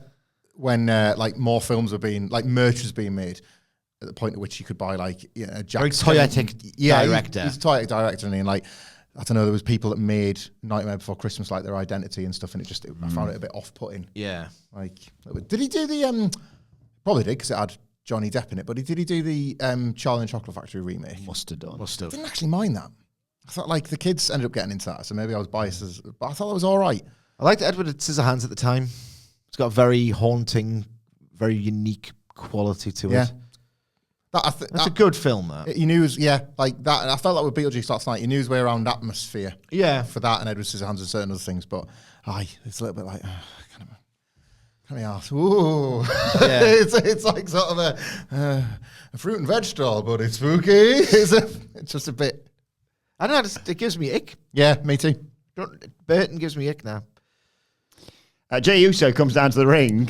when like more films were being like merch was being made at the point at which you could buy like a Jack Very toyetic director. He's a toyetic director, and like I don't know, there was people that made Nightmare Before Christmas like their identity and stuff, and I found it a bit off-putting. Yeah. Like, did he do the probably did because it had Johnny Depp in it, but did he do the Charlie and the Chocolate Factory remake? Must have done. Must have. Didn't actually mind that. I thought like the kids ended up getting into that, so maybe I was biased, but I thought that was all right. I liked Edward Scissorhands at the time. It's got a very haunting, very unique quality to it. That's a good film, that. He knew, like that. I felt like with Beetlejuice last night, he knew his way around atmosphere. Yeah. For that and Edward Scissorhands and certain other things, but it's a little bit like kind of ask. Ooh, Yeah. it's like sort of a fruit and veg stall, but it's spooky. It's just a bit. I don't know. It gives me ick. Yeah, me too. Burton gives me ick now. Jey Uso comes down to the ring.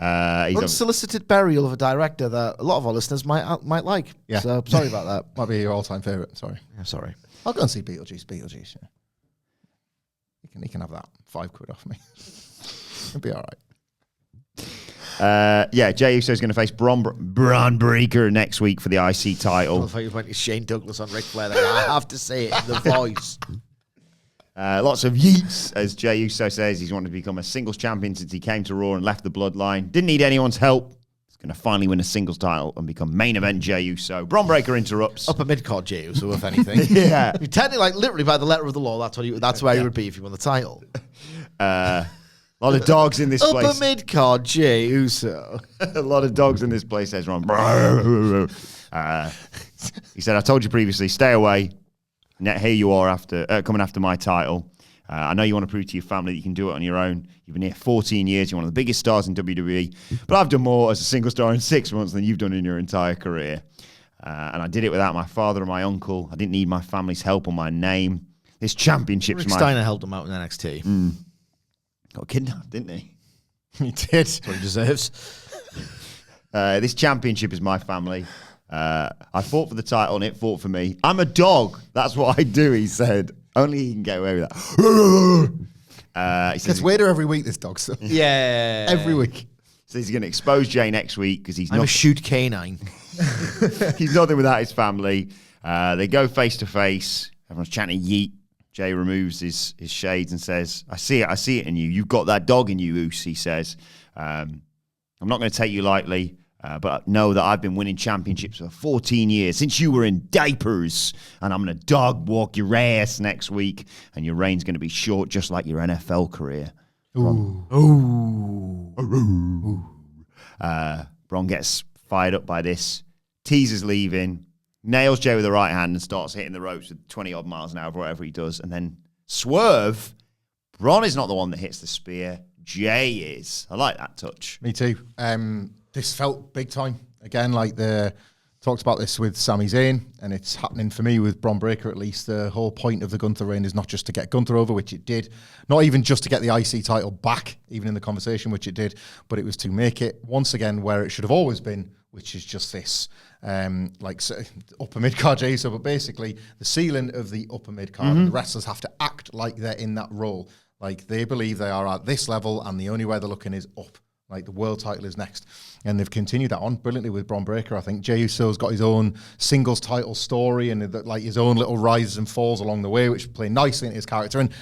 He's Unsolicited burial of a director that a lot of our listeners might like. Yeah. So sorry about that. Might be your all-time favorite. Sorry. I'm sorry. I'll go and see Beetlejuice. Yeah. He can have that £5 off me. It'll be all right. Jey Uso's going to face Bron Breakker next week for the IC title. I thought you went to Shane Douglas on Ric Flair. I have to say it in the voice. Lots of yeets, as Jey Uso says. He's wanted to become a singles champion since he came to Raw and left the bloodline. Didn't need anyone's help. He's going to finally win a singles title and become main event Jey Uso. Bron Breakker interrupts. Upper mid-card Jey Uso, if anything. Yeah. I mean, technically, like, literally by the letter of the law, that's where he would be if he won the title. A lot of dogs in this place. Upper mid-card Jey Uso. A lot of dogs in this place, says Ron. He said, I told you previously, stay away. Here you are coming after my title. I know you want to prove to your family that you can do it on your own. You've been here 14 years. You're one of the biggest stars in WWE. But I've done more as a single star in 6 months than you've done in your entire career. And I did it without my father and my uncle. I didn't need my family's help or my name. This championship's Rick Steiner helped him out in NXT. Got kidnapped, didn't he? He did. That's what he deserves. This championship is my family. I fought for the title and it fought for me. I'm a dog. That's what I do, he said. Only he can get away with that. He says It's weirder every week, this dog stuff. Yeah. Every week. says he's going to expose Jey next week because I'm a shoot canine. he's nothing without his family. They go face to face. Everyone's chanting yeet. Jey removes his shades and says, I see it in you. You've got that dog in you, Oos, he says. I'm not going to take you lightly. But know that I've been winning championships for 14 years, since you were in diapers, and I'm going to dog walk your ass next week, and your reign's going to be short, just like your NFL career. Bron gets fired up by this, teases leaving, nails Jey with the right hand, and starts hitting the ropes with 20-odd miles an hour, whatever he does, and then Swerve. Bron is not the one that hits the spear. Jey is. I like that touch. Me too. This felt big time. Again, like talked about this with Sami Zayn, and it's happening for me with Bron Breakker at least. The whole point of the Gunther reign is not just to get Gunther over, which it did, not even just to get the IC title back, even in the conversation, which it did, but it was to make it once again where it should have always been, which is just this upper mid-card Jey Uso, but basically the ceiling of the upper mid-card, and the wrestlers have to act like they're in that role. Like they believe they are at this level, and the only way they're looking is up. Like the world title is next. And they've continued that on brilliantly with Bron Breakker, I think. Jey Uso's got his own singles title story and like his own little rises and falls along the way, which play nicely into his character. And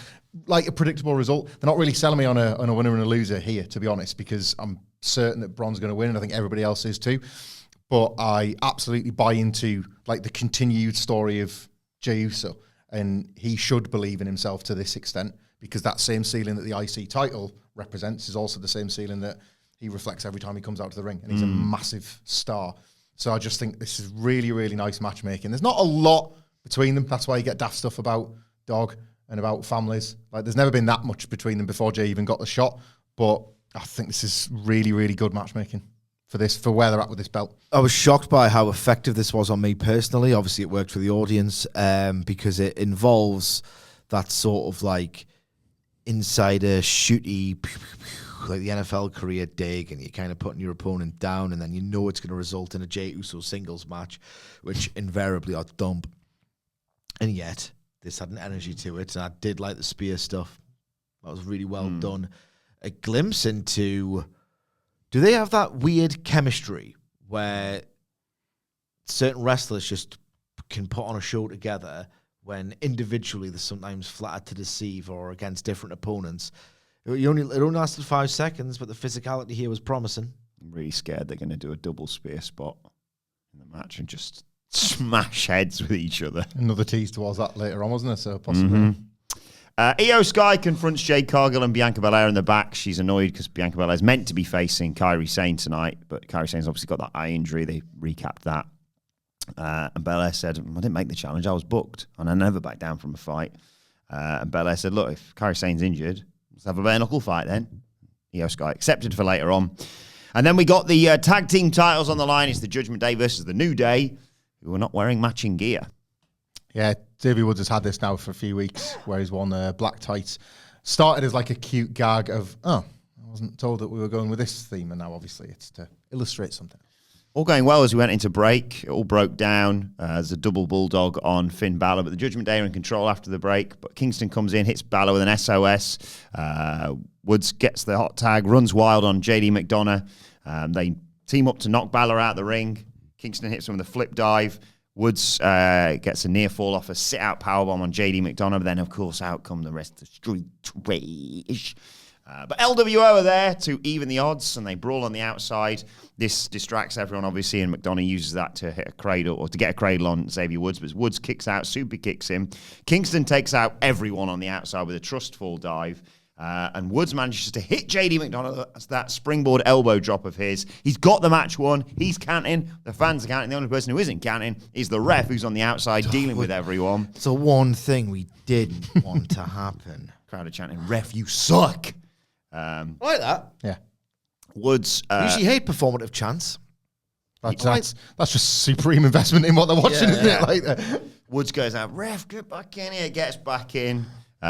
like a predictable result. They're not really selling me on a winner and a loser here, to be honest, because I'm certain that Bron's going to win, and I think everybody else is too. But I absolutely buy into like the continued story of Jey Uso, and he should believe in himself to this extent, because that same ceiling that the IC title represents is also the same ceiling that he reflects every time he comes out to the ring, and he's a massive star. So I just think this is really, really nice matchmaking. There's not a lot between them. That's why you get daft stuff about Dog and about families. Like there's never been that much between them before Jey even got the shot. But I think this is really, really good matchmaking for where they're at with this belt. I was shocked by how effective this was on me personally. Obviously, it worked for the audience because it involves that sort of like insider shooty, like the NFL career dig, and you're kind of putting your opponent down, and then you know it's going to result in a Jey Uso singles match, which invariably are dump. And yet, this had an energy to it, and I did like the spear stuff. That was really well done. A glimpse into, do they have that weird chemistry where certain wrestlers just can put on a show together when individually they're sometimes flattered to deceive or against different opponents? It only lasted 5 seconds, but the physicality here was promising. I'm really scared they're going to do a double spear spot in the match and just smash heads with each other. Another tease towards that later on, wasn't it? So possibly. IYO Sky confronts Jade Cargill and Bianca Belair in the back. She's annoyed because Bianca Belair is meant to be facing Kairi Sane tonight, but Kairi Sane's obviously got that eye injury. They recapped that. And Belair said, I didn't make the challenge, I was booked, and I never back down from a fight. And Belair said, look, if Kairi Sane's injured, let's have a bare knuckle fight then. IYO Sky accepted for later on. And then we got the tag team titles on the line. It's the Judgment Day versus the New Day, who are not wearing matching gear. Yeah, Davey Woods has had this now for a few weeks, where he's worn black tights. Started as like a cute gag of, I wasn't told that we were going with this theme, and now obviously it's to illustrate something. All going well as we went into break. It all broke down. There's a double bulldog on Finn Balor, but the Judgment Day are in control after the break. But Kingston comes in, hits Balor with an SOS. Woods gets the hot tag, runs wild on JD McDonough. They team up to knock Balor out of the ring. Kingston hits him with a flip dive. Woods gets a near fall off a sit-out powerbomb on JD McDonough. But then, of course, out come the rest of the street trash. But LWO are there to even the odds, and they brawl on the outside. This distracts everyone, obviously, and McDonough uses that to hit a cradle, or to get a cradle on Xavier Woods. But Woods kicks out, super kicks him. Kingston takes out everyone on the outside with a trust fall dive. And Woods manages to hit JD McDonough. That springboard elbow drop of his. He's got the match won. He's counting. The fans are counting. The only person who isn't counting is the ref, who's on the outside dealing with everyone. It's the one thing we didn't want to happen. Crowd are chanting, "Ref, you suck." I like that. Yeah. Woods. I usually hate performative chants. That's just supreme investment in what they're watching, isn't it? Like, Woods goes out, "Ref, get back in here," gets back in.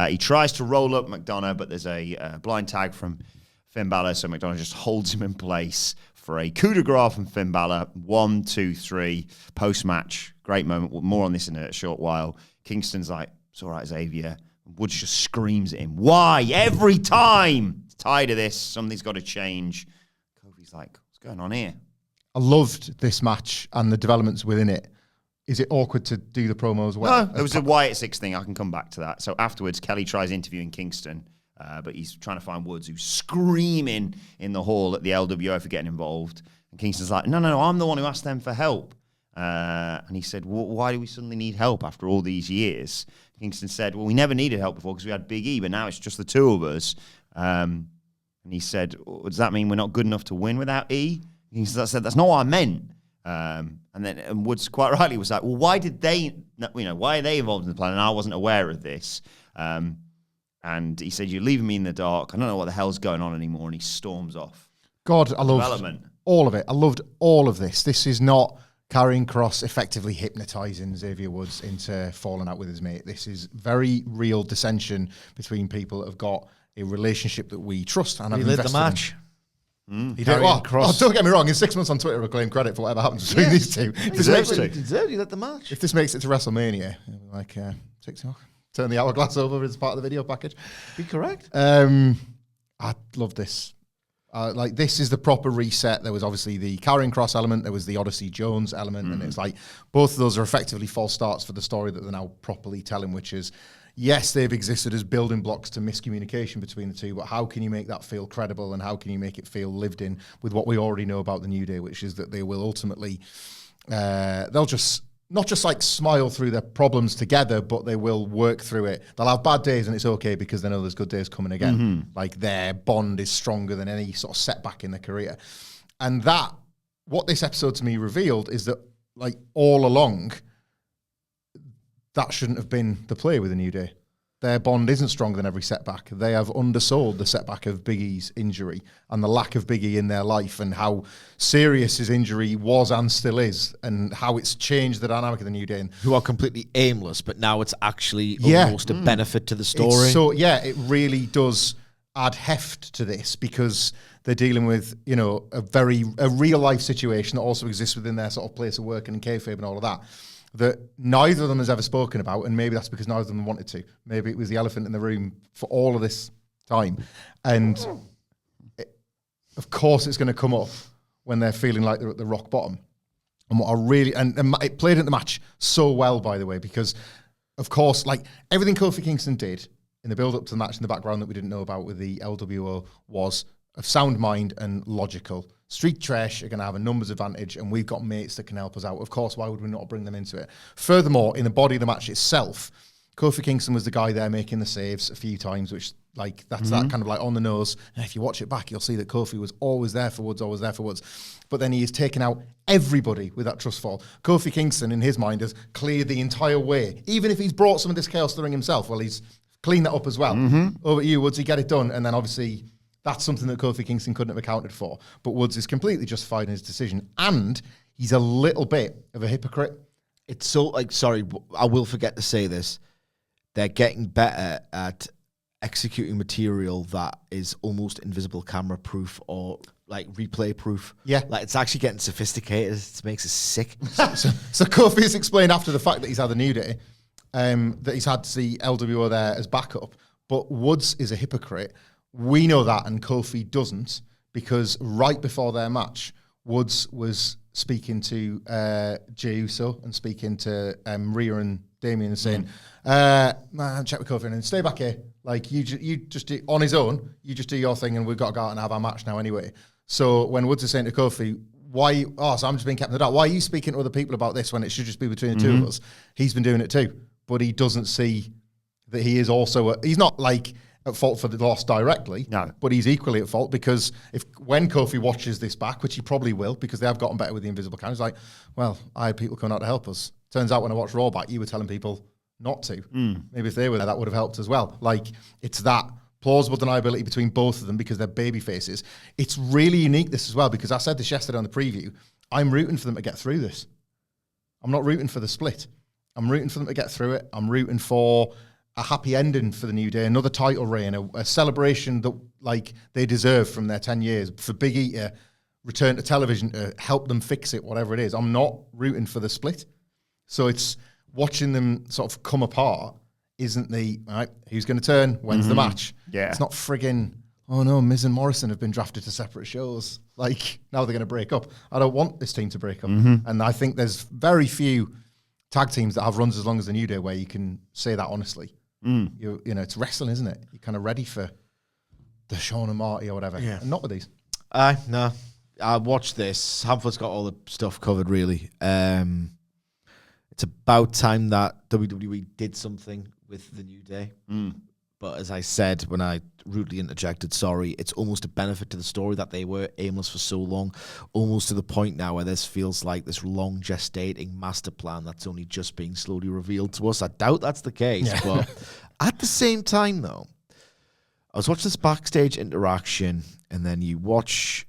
He tries to roll up McDonough, but there's a blind tag from Finn Balor, so McDonough just holds him in place for a coup de grace from Finn Balor. 1, 2, 3, post-match. Great moment. More on this in a short while. Kingston's like, "It's all right, Xavier." Woods just screams at him. Why? Every time! Tired of this. Something's got to change. Kofi's like, what's going on here? I loved this match and the developments within it. Is it awkward to do the promo as well? No, there was a Wyatt 6 thing. I can come back to that. So afterwards, Kelly tries interviewing Kingston, but he's trying to find Woods, who's screaming in the hall at the LWO for getting involved. And Kingston's like, no, I'm the one who asked them for help. And he said, well, why do we suddenly need help after all these years? Kingston said, well, we never needed help before because we had Big E, but now it's just the two of us. And he said, does that mean we're not good enough to win without E? He said, that's not what I meant. And Woods quite rightly was like, well, why are they involved in the plan? And I wasn't aware of this. And he said, "You're leaving me in the dark. I don't know what the hell's going on anymore." And he storms off. God, I loved Development. all of it. I loved all of this. This is not Karrion Kross effectively hypnotising Xavier Woods into falling out with his mate. This is very real dissension between people that have got a relationship that we trust and have He led the invested match. He did. Well, don't get me wrong. In 6 months on Twitter, we'll claim credit for whatever happens between these two. He led the match. If this makes it to WrestleMania, like TikTok, turn the hourglass over as part of the video package. Be correct. I love this. Like, this is the proper reset. There was obviously the Karrion Kross element. There was the Odyssey Jones element. And it's like both of those are effectively false starts for the story that they're now properly telling, which is, yes, they've existed as building blocks to miscommunication between the two, but how can you make that feel credible and how can you make it feel lived in with what we already know about the New Day, which is that they will ultimately, they'll just not just like smile through their problems together, but they will work through it. They'll have bad days and it's okay because they know there's good days coming again. Like, their bond is stronger than any sort of setback in their career. And that, what this episode to me revealed is that, like, all along, that shouldn't have been the play with the New Day. Their bond isn't stronger than every setback. They have undersold the setback of Big E's injury and the lack of Big E in their life and how serious his injury was and still is and how it's changed the dynamic of the New Day. Who are completely aimless, but now it's actually almost a benefit to the story. So, yeah, it really does add heft to this because they're dealing with, you know, a real life situation that also exists within their sort of place of work and kayfabe and all of that. That neither of them has ever spoken about, and maybe that's because neither of them wanted to. Maybe it was the elephant in the room for all of this time. And of course it's going to come up when they're feeling like they're at the rock bottom. And what I really, and it played into the match so well, by the way, because of course, like, everything Kofi Kingston did in the build-up to the match in the background that we didn't know about with the LWO was of sound mind and logical. Street Trash are going to have a numbers advantage, and we've got mates that can help us out. Of course, why would we not bring them into it? Furthermore, in the body of the match itself, Kofi Kingston was the guy there making the saves a few times, which, like, that's that kind of like on the nose. And if you watch it back, you'll see that Kofi was always there for Woods, always there for Woods. But then he has taken out everybody with that trust fall. Kofi Kingston, in his mind, has cleared the entire way. Even if he's brought some of this chaos to the ring himself, well, he's cleaned that up as well. Over to you, Woods, you get it done. And then obviously that's something that Kofi Kingston couldn't have accounted for. But Woods is completely justified in his decision. And he's a little bit of a hypocrite. It's so, like, sorry, I will forget to say this. They're getting better at executing material that is almost invisible camera proof or, like, replay proof. Yeah. Like, it's actually getting sophisticated. It makes us sick. So Kofi has explained after the fact that he's had the New Day, that he's had the LWO there as backup. But Woods is a hypocrite. We know that, and Kofi doesn't, because right before their match, Woods was speaking to Jey Uso and speaking to Rhea and Damien and saying, man, check with Kofi and stay back here. Like, you just do, on his own, you just do your thing and we've got to go out and have our match now anyway. So when Woods is saying to Kofi, so I'm just being kept in the dark. Why are you speaking to other people about this when it should just be between the two of us? He's been doing it too. But he doesn't see that he is also, he's not like at fault for the loss directly, no, but he's equally at fault because when Kofi watches this back, which he probably will because they have gotten better with the invisible camera, he's like, well, I had people coming out to help us. Turns out when I watched Raw back, you were telling people not to. Maybe if they were there, that would have helped as well. Like, it's that plausible deniability between both of them because they're baby faces. It's really unique, this as well, because I said this yesterday on the preview. I'm rooting for them to get through this. I'm not rooting for the split. I'm rooting for them to get through it. I'm rooting for a happy ending for the New Day, another title reign, a celebration that, like, they deserve from their 10 years, for Big E to return to television to help them fix it, whatever it is. I'm not rooting for the split. So it's watching them sort of come apart isn't the, all right, who's going to turn? When's the match? Yeah. It's not frigging, oh no, Miz and Morrison have been drafted to separate shows. Like, now they're going to break up. I don't want this team to break up. And I think there's very few tag teams that have runs as long as the New Day where you can say that honestly. You know, it's wrestling, isn't it? You're kind of ready for the Sean and Marty or whatever. Yeah. And not with these. No. I watched this. Hamflet's got all the stuff covered, really. It's about time that WWE did something with the New Day. But as I said when I rudely interjected, sorry, it's almost a benefit to the story that they were aimless for so long, almost to the point now where this feels like this long gestating master plan that's only just being slowly revealed to us. I doubt that's the case, but at the same time, though, I was watching this backstage interaction, and then you watch,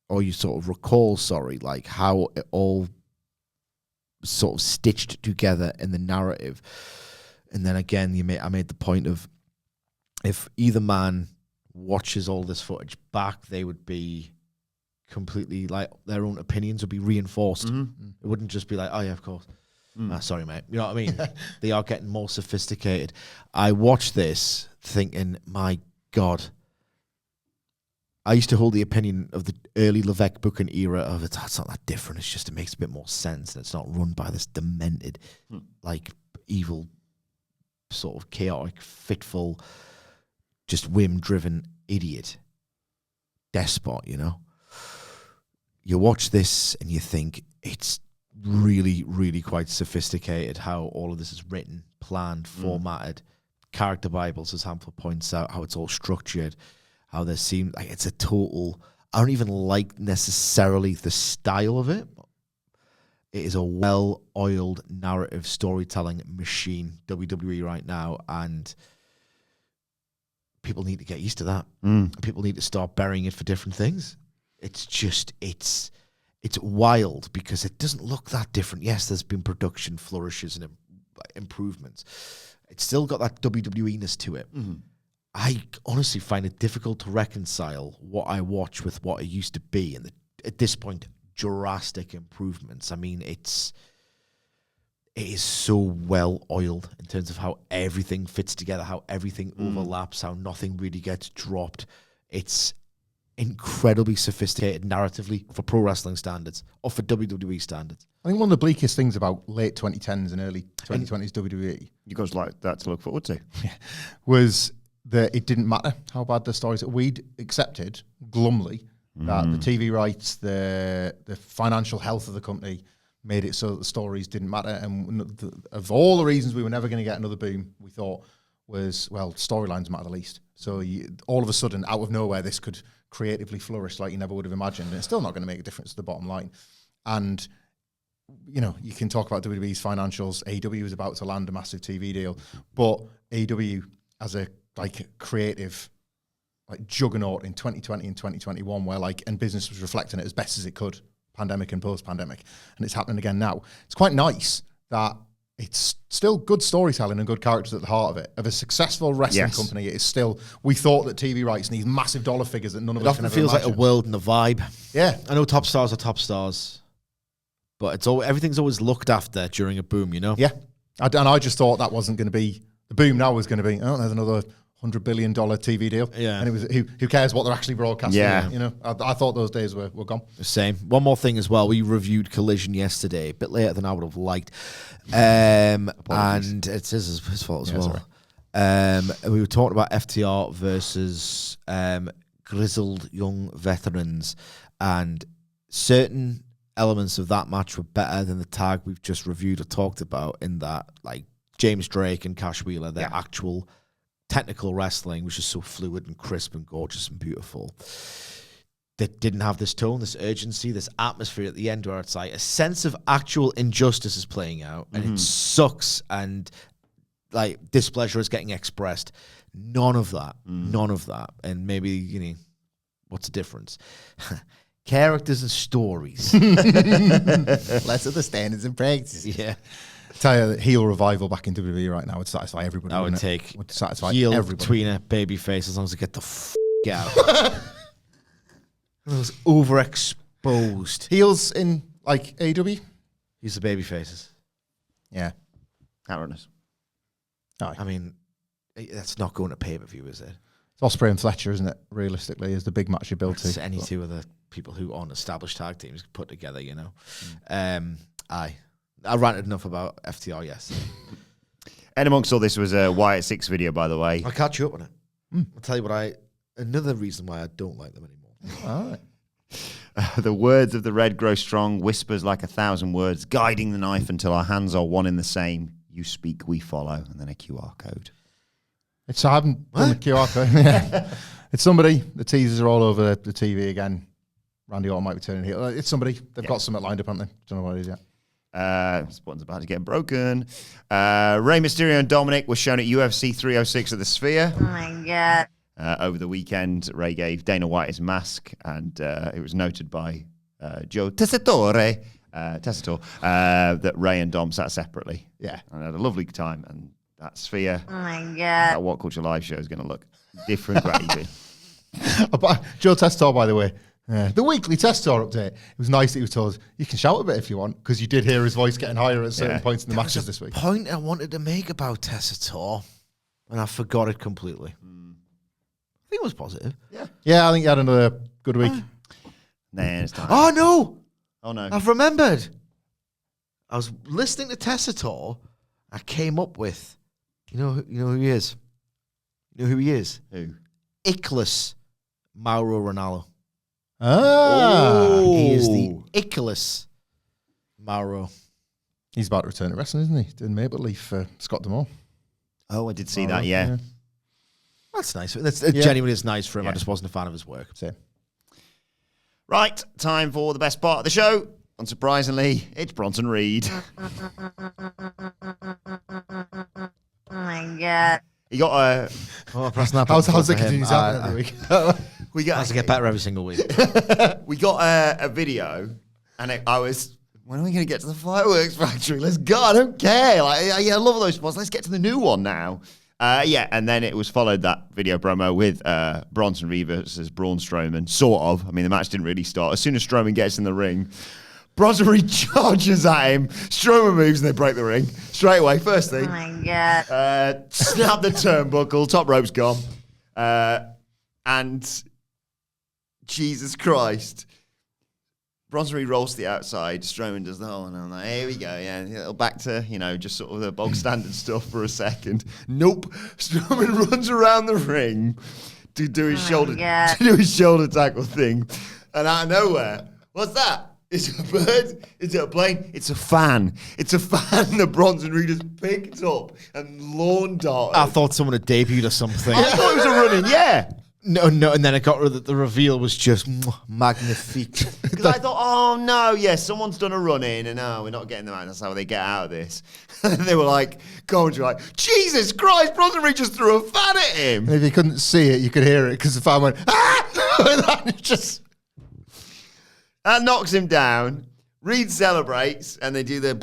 or you sort of recall, like how it all sort of stitched together in the narrative. And then again, I made the point of, if either man watches all this footage back, they would be completely, like, their own opinions would be reinforced. It wouldn't just be like, oh yeah, of course. Sorry, mate. You know what I mean? They are getting more sophisticated. I watched this thinking, my God. I used to hold the opinion of the early Levesque booking era of it's not that different. It's just, it makes a bit more sense, and it's not run by this demented, like, evil, sort of chaotic, fitful, just whim-driven idiot despot, you know? You watch this and you think it's really, really quite sophisticated how all of this is written, planned, formatted. Character Bibles, as Hamflett points out, how it's all structured, how there seems like it's a total... I don't even like necessarily the style of it. It is a well-oiled narrative storytelling machine, WWE right now, and people need to get used to that. People need to start burying it for different things. It's just, it's wild because it doesn't look that different. Yes, there's been production flourishes and improvements. It's still got that WWE-ness to it. I honestly find it difficult to reconcile what I watch with what it used to be, and at this point, drastic improvements. I mean, it is so well oiled in terms of how everything fits together, how everything overlaps, how nothing really gets dropped. It's incredibly sophisticated narratively for pro wrestling standards, or for WWE standards. I think one of the bleakest things about late 2010s and early 2020s WWE, You guys like that to look forward to. was that it didn't matter how bad the stories. We'd accepted glumly that the TV rights, the financial health of the company made it so that the stories didn't matter. And of all the reasons we were never going to get another boom, we thought was, well, storylines matter the least. So all of a sudden, out of nowhere, this could creatively flourish like you never would have imagined. And it's still not going to make a difference to the bottom line. And, you know, you can talk about WWE's financials. AEW was about to land a massive TV deal. But AEW as a, like, creative, like, juggernaut in 2020 and 2021, where, like, and business was reflecting it as best as it could, pandemic and post-pandemic, and it's happening again now. It's quite nice that it's still good storytelling and good characters at the heart of it. Of a successful wrestling company, it is still, we thought that TV rights need massive dollar figures that none of us can ever imagine. It often feels like a world and a vibe. Yeah. I know top stars are top stars, but it's everything's always looked after during a boom, you know? Yeah. And I just thought that wasn't going to be, the boom now was going to be, oh, there's another $100 billion TV deal. Yeah. And it was, who cares what they're actually broadcasting? Yeah. You know, I thought those days were gone. Same. One more thing as well. We reviewed Collision yesterday, a bit later than I would have liked. And it's his fault as well. And we were talking about FTR versus grizzled young veterans, and certain elements of that match were better than the tag we've just reviewed or talked about, in that, like, James Drake and Cash Wheeler, their actual technical wrestling was just so fluid and crisp and gorgeous and beautiful. They didn't have this tone, this urgency, this atmosphere at the end where it's like a sense of actual injustice is playing out, and it sucks, and, like, displeasure is getting expressed. None of that. And maybe, you know, what's the difference? Characters and stories. Less of the standards and practices. Yeah. Tell you that heel revival back in WWE right now would satisfy everybody. I would take would satisfy heel, everybody. tweener, babyface, as long as they get the out. Those overexposed. Heels in, like, AEW? He's the babyfaces. Yeah. Outrageous. I mean, that's not going to pay-per-view, is it? It's Ospreay and Fletcher, isn't it? Realistically, is the big match you build to. Any two of the people who aren't established tag teams put together, you know. I ranted enough about FTR, yes. And amongst all this was a Wyatt 6 video, by the way. I'll catch you up on it. I'll tell you what another reason why I don't like them anymore. All right. The words of the red grow strong, whispers like 1,000 words, guiding the knife until our hands are one in the same. You speak, we follow, and then a QR code. I haven't done the QR code. Yeah. It's somebody. The teasers are all over the TV again. Randy Orton might be turning heel. It's somebody. They've got something lined up, haven't they? Don't know what it is yet. This button's about to get broken. Rey Mysterio and Dominic were shown at UFC 306 at the Sphere. Oh my God. Over the weekend, Ray gave Dana White his mask, and it was noted by Joe Tessitore, that Ray and Dom sat separately. Yeah. And had a lovely time, and that sphere, Oh my God. that What Culture Live show is going to look different gravy. Joe Testor, by the way. The weekly Testor update. It was nice that he was told, you can shout a bit if you want, because you did hear his voice getting higher at certain points in the matches this week. Point I wanted to make about Tessator, and I forgot it completely. I think it was positive. Yeah, I think he had another good week. It's time. Oh, no. Oh, no. I've remembered. I was listening to Tessator. I came up with, you know who he is? You know who he is? Who? Ickless Mauro Ranallo. Ah. He is the Ickless Mauro. He's about to return to wrestling, isn't he? Doing Maple Leaf for Scott D'Amore. Oh, I did see that, yeah. That's nice. It genuinely is nice for him. I just wasn't a fan of his work. Same. Right, time for the best part of the show. Unsurprisingly, it's Bronson Reed. Oh my God. He got a... How's it continuing every week? We got Has to get better every single week. we got a video, and I was... When are we going to get to the fireworks factory? Let's go. I don't care. I love those spots. Let's get to the new one now. And then it was followed, that video promo, with Bronson Reed versus Braun Strowman, sort of. I mean, the match didn't really start. As soon as Strowman gets in the ring, Bronson Reed charges at him. Strowman moves and they break the ring straight away. First thing. Oh my God. Snap the turnbuckle. Top rope's gone. And Jesus Christ. Bronson Reed rolls to the outside. Strowman does the whole, and I'm like, here we go. Yeah, back to, just sort of the bog standard stuff for a second. Nope. Strowman runs around the ring to do his shoulder tackle thing, and out of nowhere, what's that? Is it a bird? Is it a plane? It's a fan. It's a fan that Bronson Reed has picked up and lawn darted. I thought someone had debuted or something. I thought it was a running, yeah. No, and then it got the reveal was just magnifique. Because I thought, oh no, someone's done a run in, and we're not getting them out. That's how they get out of this. And they were like, commentary, like, Jesus Christ, Bronson Reed just threw a fan at him. And if you couldn't see it, you could hear it because the fan went, ah! And that knocks him down. Reed celebrates, and they do the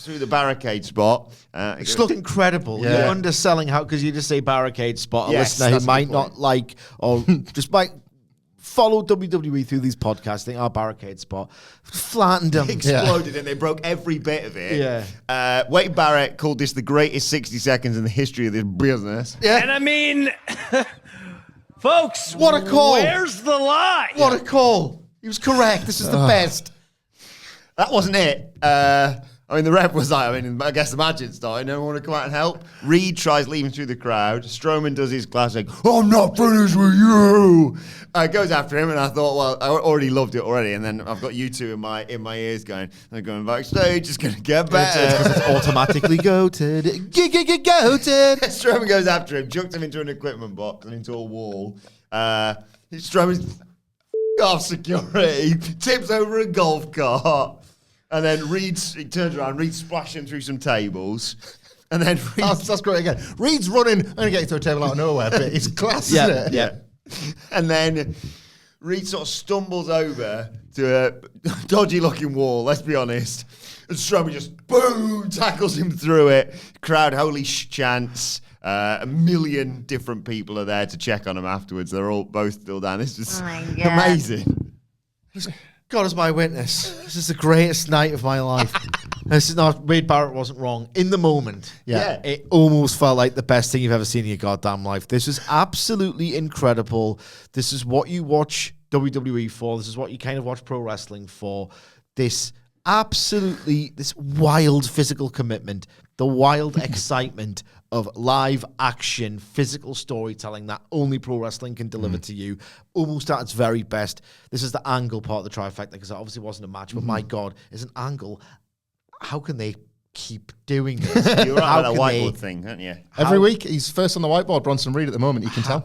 through the barricade spot. It's look incredible. Yeah. You're underselling how, because you just say barricade spot. A Yes, listener that's who a might good not point. like or just might follow WWE through these podcasts, think, barricade spot. Flattened them. Exploded, and they broke every bit of it. Yeah. Wade Barrett called this the greatest 60 seconds in the history of this business. Yeah. And I mean, folks, What a call. Where's the lie? What a call. He was correct. This is the best. That wasn't it. I mean, the ref was like, I guess the match had started. No one want to come out and help. Reed tries leaving through the crowd. Strowman does his classic, I'm not finished with you. Goes after him, and I thought, well, I already loved it already. And then I've got you two in my ears going, they're going backstage, it's going to get better. It's automatically goated. Goated. Strowman goes after him, chucks him into an equipment box and into a wall. Strowman's off security, tips over a golf cart. And then he turns around, Reed's splashing through some tables. And then that's great again. Reed's running. I'm going to get to a table out of nowhere, but it's class, isn't it? Yeah. And then Reed sort of stumbles over to a dodgy-looking wall, let's be honest. And Strowman just, boom, tackles him through it. Crowd, holy chants. A million different people are there to check on him afterwards. They're all both still down. This is amazing. God is my witness. This is the greatest night of my life. This is not, Wade Barrett wasn't wrong. In the moment, Yeah. it almost felt like the best thing you've ever seen in your goddamn life. This is absolutely incredible. This is what you watch WWE for. This is what you kind of watch pro wrestling for. This wild physical commitment, the wild excitement of live action, physical storytelling that only pro wrestling can deliver to you, almost at its very best. This is the angle part of the trifecta, because it obviously wasn't a match, but my God, is an angle. How can they keep doing this? You're right How about that can whiteboard they- thing, aren't you? Every week, he's first on the whiteboard, Bronson Reed, at the moment, you can tell.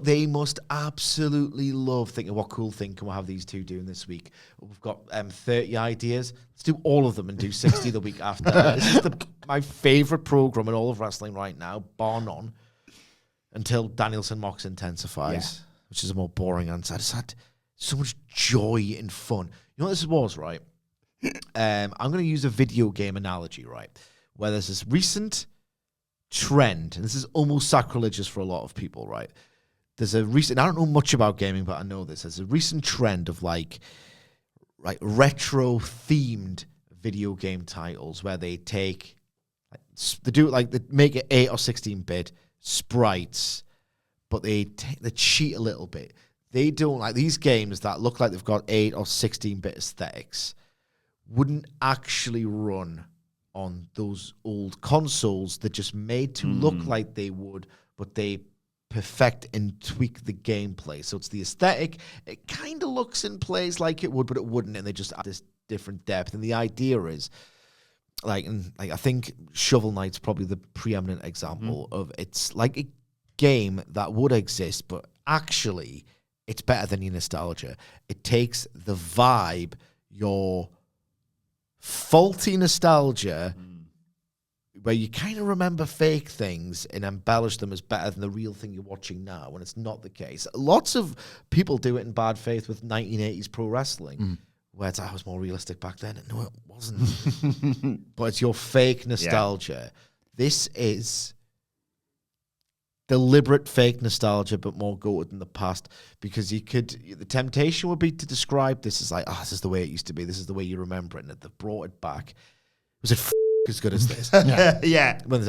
They must absolutely love thinking, what cool thing can we have these two doing this week? We've got 30 ideas. Let's do all of them and do 60 the week after. This is my favorite program in all of wrestling right now, bar none. until Danielson Mox intensifies, which is a more boring answer. I just had so much joy and fun. You know what this was, right? I'm going to use a video game analogy, right? Where there's this recent trend, and this is almost sacrilegious for a lot of people, right? There's a recent, I don't know much about gaming, but I know this. There's a recent trend of like retro themed video game titles where they take, they make it 8 or 16-bit sprites, but they cheat a little bit. They don't like these games that look like they've got 8 or 16-bit aesthetics wouldn't actually run on those old consoles that just made to look like they would, but they perfect and tweak the gameplay. So it's the aesthetic. It kind of looks and plays like it would, but it wouldn't, and they just add this different depth. And the idea is, I think Shovel Knight's probably the preeminent example of it's like a game that would exist, but actually it's better than your nostalgia. It takes the vibe, your faulty nostalgia, where you kind of remember fake things and embellish them as better than the real thing you're watching now, when it's not the case. Lots of people do it in bad faith with 1980s pro wrestling, where it's, I was more realistic back then. No, it wasn't. But it's your fake nostalgia. Yeah. This is deliberate fake nostalgia, but more goated than the past, because the temptation would be to describe this as like, this is the way it used to be. This is the way you remember it. And they've brought it back. Was it as good as this? Yeah. When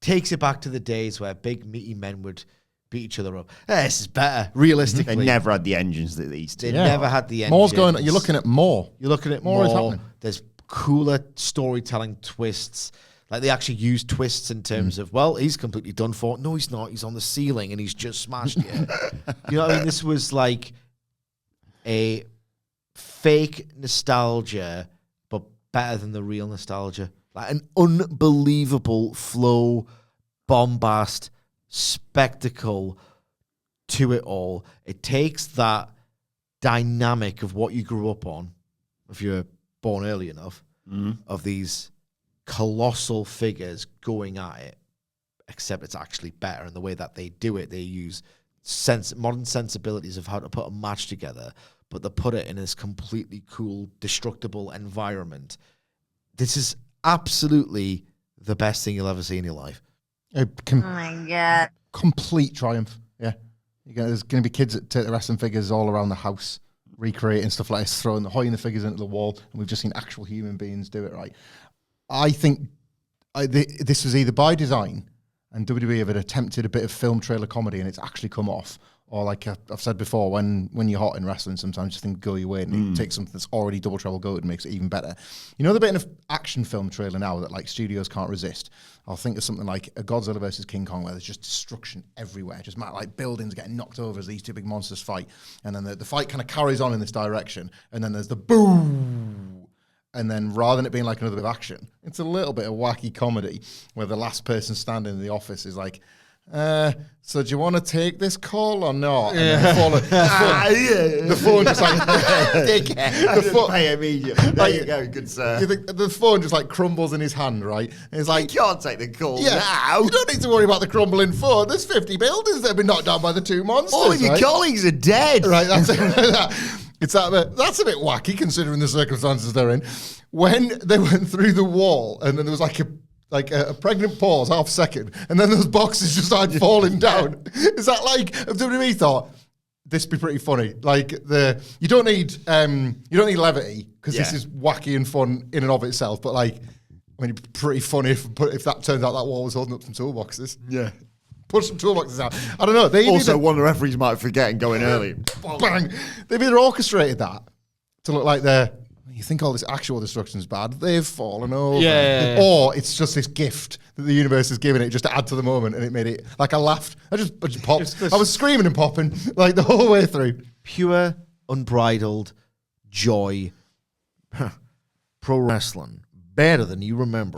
takes it back to the days where big meaty men would beat each other up. This is better, realistically. They never had the engines that they used to. They never had the engines. More's going on. You're looking at more. You're looking at more. More. Is happening. There's cooler storytelling twists. Like, they actually use twists in terms of, well, he's completely done for. No, he's not. He's on the ceiling and he's just smashed you. You know what I mean? This was like a fake nostalgia, but better than the real nostalgia. Like an unbelievable flow, bombast, spectacle to it all. It takes that dynamic of what you grew up on, if you're born early enough, of these colossal figures going at it, except it's actually better in the way that they do it. They use modern sensibilities of how to put a match together, but they put it in this completely cool, destructible environment. This is absolutely the best thing you'll ever see in your life. Oh my God. Complete triumph. Yeah. There's going to be kids that take the wrestling figures all around the house, recreating stuff like this, hoiking the figures into the wall, and we've just seen actual human beings do it, right? I think this was either by design, and WWE have attempted a bit of film trailer comedy, and it's actually come off. Or like I've said before, when you're hot in wrestling, sometimes you think go your way, and it takes something that's already double treble goated and makes it even better. You know the bit of action film trailer now that like studios can't resist? I'll think of something like a Godzilla versus King Kong, where there's just destruction everywhere, just like buildings getting knocked over as these two big monsters fight, and then the fight kind of carries on in this direction, and then there's the boom. And then rather than it being like another bit of action, it's a little bit of wacky comedy where the last person standing in the office is like, so do you want to take this call or not? And the phone just like, the phone, pay immediately. There you go, good sir. You think the phone just like crumbles in his hand, right? And it's like, you can't take the call now. You don't need to worry about the crumbling phone. There's 50 buildings that have been knocked down by the two monsters. All of your colleagues are dead. Right, that's it. That's a bit wacky considering the circumstances they're in. When they went through the wall and then there was like a pregnant pause, half second, and then those boxes just started falling down. Is that like WWE thought this would be pretty funny? Like you don't need levity because this is wacky and fun in and of itself. But like, I mean, it'd be pretty funny if that turns out that wall was holding up some toolboxes. Yeah. Push some toolboxes out. I don't know. Also, one of the referees might forget and go in early. Bang! They've either orchestrated that to look like you think all this actual destruction's bad, they've fallen over. Yeah. Or it's just this gift that the universe has given it just to add to the moment, and it made it, like I laughed. I just popped. I was screaming and popping like the whole way through. Pure, unbridled joy. Pro wrestling. Better than you remember.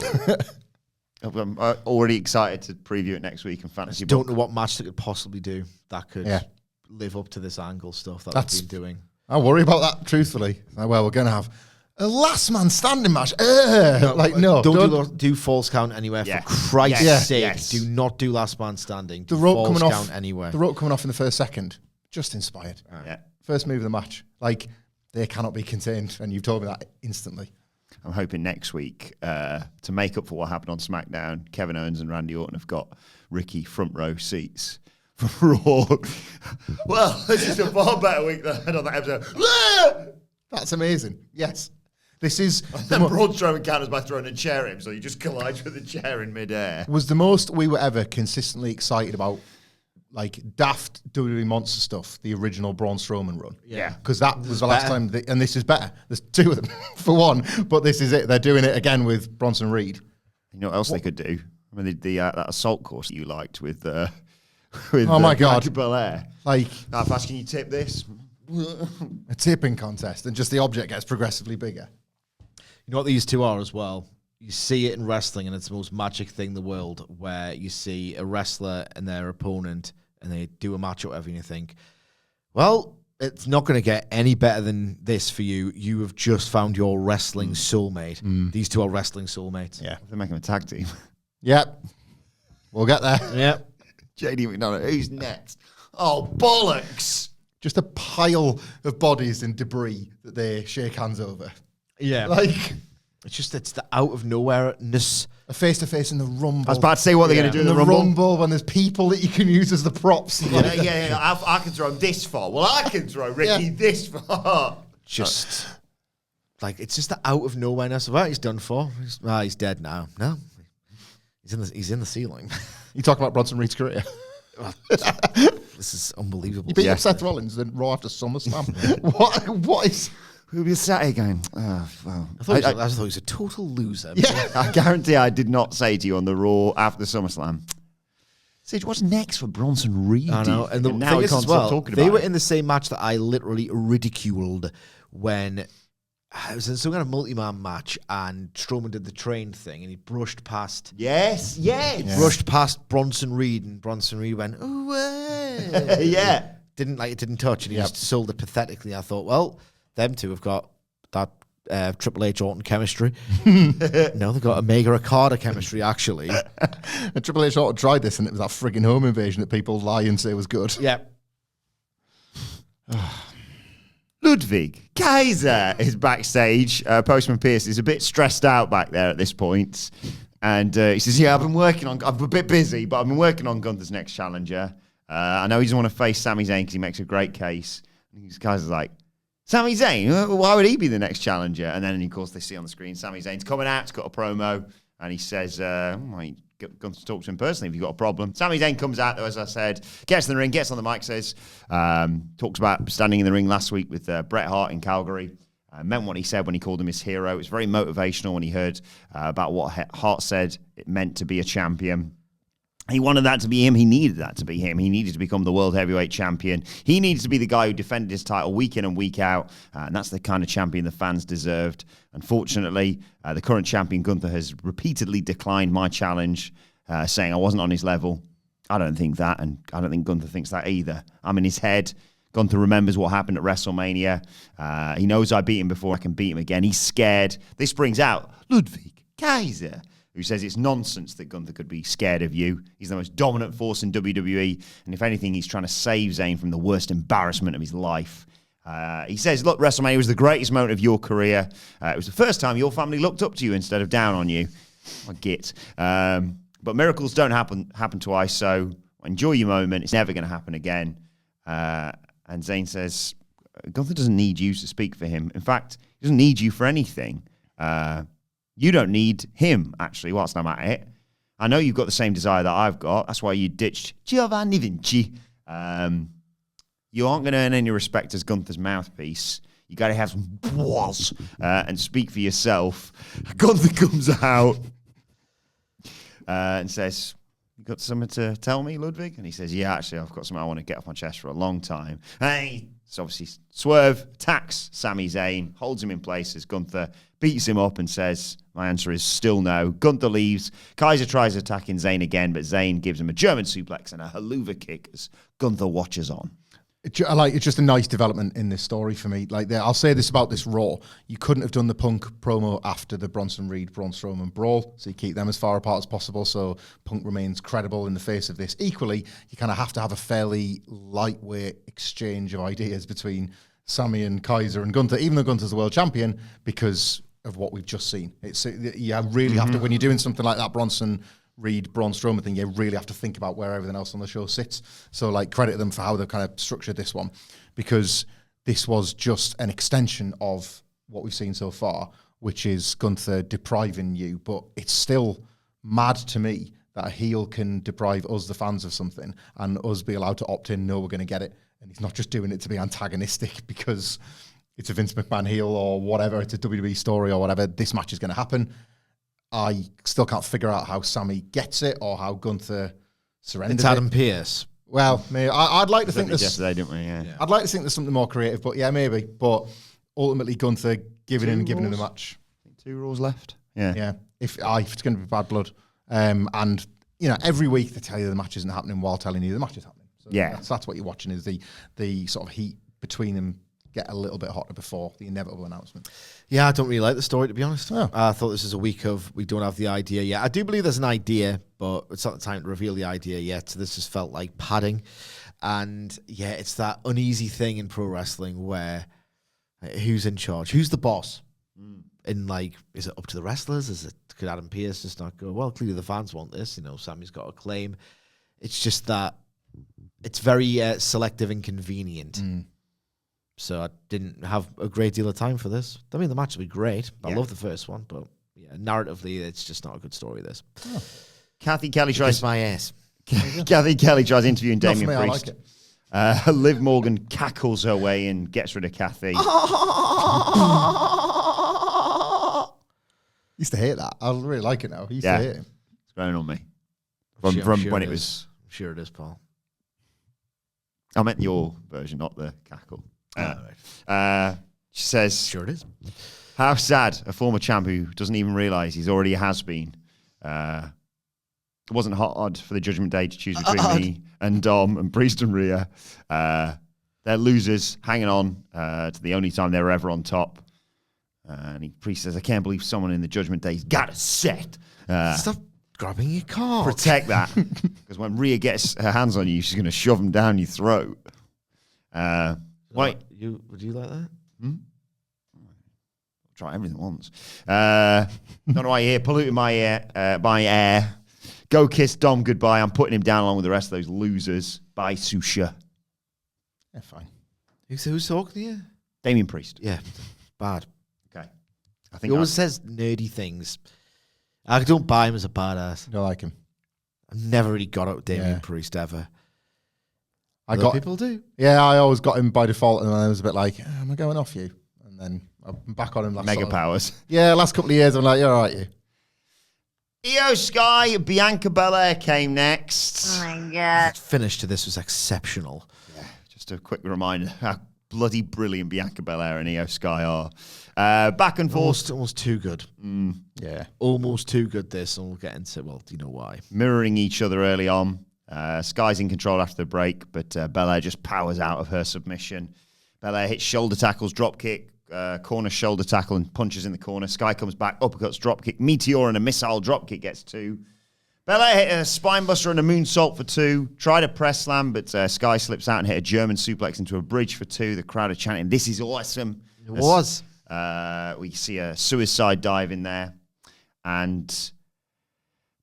I'm already excited to preview it next week in fantasy. Don't know what match they could possibly do that could live up to this angle stuff that they've been doing. I worry about that, truthfully. Well, we're going to have A last man standing match. No. Don't do false count anywhere. Yeah. For Christ's Yes. sake, Yes. do not do last man standing. The Do rope false coming off. count anywhere. The rope coming off in the first second. Just inspired. Yeah. First move of the match. Like, they cannot be contained. And you've told me that instantly. I'm hoping next week, to make up for what happened on SmackDown, Kevin Owens and Randy Orton have got Ricky front row seats for Raw. Well, this is a far better week than I had on that episode. That's amazing. Yes. This is Then Braun Strowman counters by throwing a chair at him, so he just collides with the chair in midair. was the most we were ever consistently excited about, like, daft WWE Monster stuff, the original Braun Strowman run. Yeah. Because that was the last time, and this is better. There's two of them, for one, but this is it. They're doing it again with Bronson Reed. You know what else they could do? I mean, that assault course that you liked with Oh my God. Bianca Belair. Like, How fast can you tip this? a tipping contest, and just the object gets progressively bigger. You know what these two are as well? You see it in wrestling, and it's the most magic thing in the world, where you see a wrestler and their opponent, and they do a match or whatever, and you think, well, it's not going to get any better than this for you. You have just found your wrestling soulmate. These two are wrestling soulmates. Yeah. They're making a tag team. Yep. We'll get there. Yep. JD McDonough, who's next? Oh, bollocks! Just a pile of bodies and debris that they shake hands over. Yeah. Like, It's the out of nowhere-ness. a face-to-face in the Rumble. I was about to say what they're going to do in the Rumble. when there's people that you can use as the props. Yeah. I can throw him this far. Well, I can throw Ricky this far. Just, it's just the out of nowhere-ness. Well, he's done for. He's dead now. No. He's in the ceiling. You talk about Bronson Reed's career. This is unbelievable. He beat up Seth Rollins in Raw after SummerSlam. What is... We'll be sat here going, oh, well. I thought he was a total loser. Yeah. I guarantee I did not say to you on the Raw after the SummerSlam, Sage, what's next for Bronson Reed? I know. And the now thing we is can't as well, stop talking they about were it. in the same match that I literally ridiculed when it was in some kind of multi-man match, and Strowman did the train thing, and he brushed past... Yes. Brushed past Bronson Reed, and Bronson Reed went, ooh, Yeah. Didn't touch, and he just sold it pathetically. I thought, well, them two have got that Triple H Orton chemistry. No, they've got Omega Okada chemistry, actually. And Triple H Orton tried this, and it was that frigging home invasion that people lie and say was good. Yeah. Ludwig Kaiser is backstage. Postman Pierce is a bit stressed out back there at this point. And he says, I'm a bit busy, but I've been working on Gunther's next challenger. I know he doesn't want to face Sami Zayn because he makes a great case. And Kaiser's like, Sami Zayn? Why would he be the next challenger? And then, of course, they see on the screen Sami Zayn's coming out, he's got a promo, and he says, Gunther talk to him personally if you've got a problem. Sami Zayn comes out, though, as I said, gets in the ring, gets on the mic, says, talks about standing in the ring last week with Bret Hart in Calgary. Meant what he said when he called him his hero. It's very motivational when he heard about what Hart said it meant to be a champion. He wanted that to be him. He needed that to be him. He needed to become the world heavyweight champion. He needed to be the guy who defended his title week in and week out. And that's the kind of champion the fans deserved. Unfortunately, the current champion, Gunther, has repeatedly declined my challenge, saying I wasn't on his level. I don't think that, and I don't think Gunther thinks that either. I'm in his head. Gunther remembers what happened at WrestleMania. He knows I beat him before I can beat him again. He's scared. This brings out Ludwig Kaiser, who says it's nonsense that Gunther could be scared of you. He's the most dominant force in WWE, and if anything, he's trying to save Zayn from the worst embarrassment of his life. He says, look, WrestleMania was the greatest moment of your career. It was the first time your family looked up to you instead of down on you. I get. But miracles don't happen twice, so enjoy your moment. It's never going to happen again. And Zayn says, Gunther doesn't need you to speak for him. In fact, he doesn't need you for anything. You don't need him, actually, whilst I'm at it. I know you've got the same desire that I've got. That's why you ditched Giovanni Vinci. You aren't going to earn any respect as Gunther's mouthpiece. You got to have some balls and speak for yourself. Gunther comes out and says, you got something to tell me, Ludwig? And he says, yeah, actually, I've got something I want to get off my chest for a long time. And he's obviously swerve, attacks Sami Zayn, holds him in place as Gunther beats him up and says, my answer is still no. Gunther leaves. Kaiser tries attacking Zayn again, but Zayn gives him a German suplex and a haluva kick as Gunther watches on. It's just a nice development in this story for me. Like, I'll say this about this Raw: you couldn't have done the Punk promo after the Bronson Reed, Braun Strowman brawl, so you keep them as far apart as possible, so Punk remains credible in the face of this. Equally, you kind of have to have a fairly lightweight exchange of ideas between Sami and Kaiser and Gunther, even though Gunther's the world champion, because of what we've just seen. It's you really have to, when you're doing something like that Bronson Reed, Braun Strowman thing, you really have to think about where everything else on the show sits. So, like, credit them for how they've kind of structured this one, because this was just an extension of what we've seen so far, which is Gunther depriving you. But it's still mad to me that a heel can deprive us, the fans, of something, and us be allowed to opt in, no, we're going to get it. And he's not just doing it to be antagonistic because it's a Vince McMahon heel or whatever, it's a WWE story or whatever. This match is going to happen. I still can't figure out how Sami gets it or how Gunther surrenders. It's Adam Pearce. Well, maybe I'd like to think there's yesterday, didn't we? Yeah. I'd like to think there's something more creative, but yeah, maybe. But ultimately, Gunther giving in and giving in the match. 2 Raws left. Yeah. Yeah. If it's going to be bad blood, and you know, every week they tell you the match isn't happening while telling you the match is happening. So yeah, that's what you're watching, is the sort of heat between them get a little bit hotter before the inevitable announcement. Yeah, I don't really like the story, to be honest. Oh. I thought this is a week of we don't have the idea yet. I do believe there's an idea, but it's not the time to reveal the idea yet. So this just felt like padding. And yeah, it's that uneasy thing in pro wrestling where who's in charge? Who's the boss? And like, is it up to the wrestlers? Could Adam Pearce just not go, well, clearly the fans want this. You know, Sami's got a claim. It's just that it's very selective and convenient. So I didn't have a great deal of time for this. I mean, the match will be great. I love the first one, but yeah, narratively, it's just not a good story, this. Oh. Kathy Kelly tries my ass. Kathy Kelly tries interviewing Not for Damien me, Priest. I like it. Liv Morgan cackles her way and gets rid of Kathy. Used to hate that. I really like it now. Used to hate him. It's growing on me. I'm From sure when it it is. was... I'm sure it is, Paul. I meant your version, not the cackle. Right. She says... Sure it is. How sad, a former champ who doesn't even realise he's already has been. It wasn't hard for the Judgment Day to choose between me and Dom and Priest and Rhea. They're losers, hanging on to the only time they were ever on top. And Priest says, I can't believe someone in the Judgment Day's got a set. Stop grabbing your car. Protect that. Because when Rhea gets her hands on you, she's going to shove them down your throat. Wait. Would you like that? Try everything once. Don't know why you're here. Polluting my air. Go kiss Dom goodbye. I'm putting him down along with the rest of those losers. Bye, Susha. Yeah, fine. Who's talking to you? Damien Priest. Yeah, bad. Okay. I He think always says nerdy things. I don't buy him as a badass. Don't like him. I've never really got out Damien Yeah. Priest ever. I Other got people do. Yeah, I always got him by default, and then I was a bit like, am I going off you? And then I'm back on him. Last Mega sort of- powers. Yeah, last couple of years, I'm like, you're all right, you. IYO Sky, Bianca Belair came next. Oh my god. That finish to this was exceptional. Just a quick reminder how bloody brilliant Bianca Belair and IYO Sky are. Back and forth. Almost too good. Yeah. Almost too good, this, and we'll get into, well, do you know why? Mirroring each other early on. Sky's in control after the break, but Belair just powers out of her submission. Belair hits shoulder tackles, drop kick, corner shoulder tackle, and punches in the corner. Sky comes back, uppercuts, drop kick, meteor, and a missile drop kick gets 2. Belair hit a spinebuster and a moonsault for 2. Tried a press slam, but Sky slips out and hit a German suplex into a bridge for 2. The crowd are chanting, "This is awesome." It was. We see a suicide dive in there. And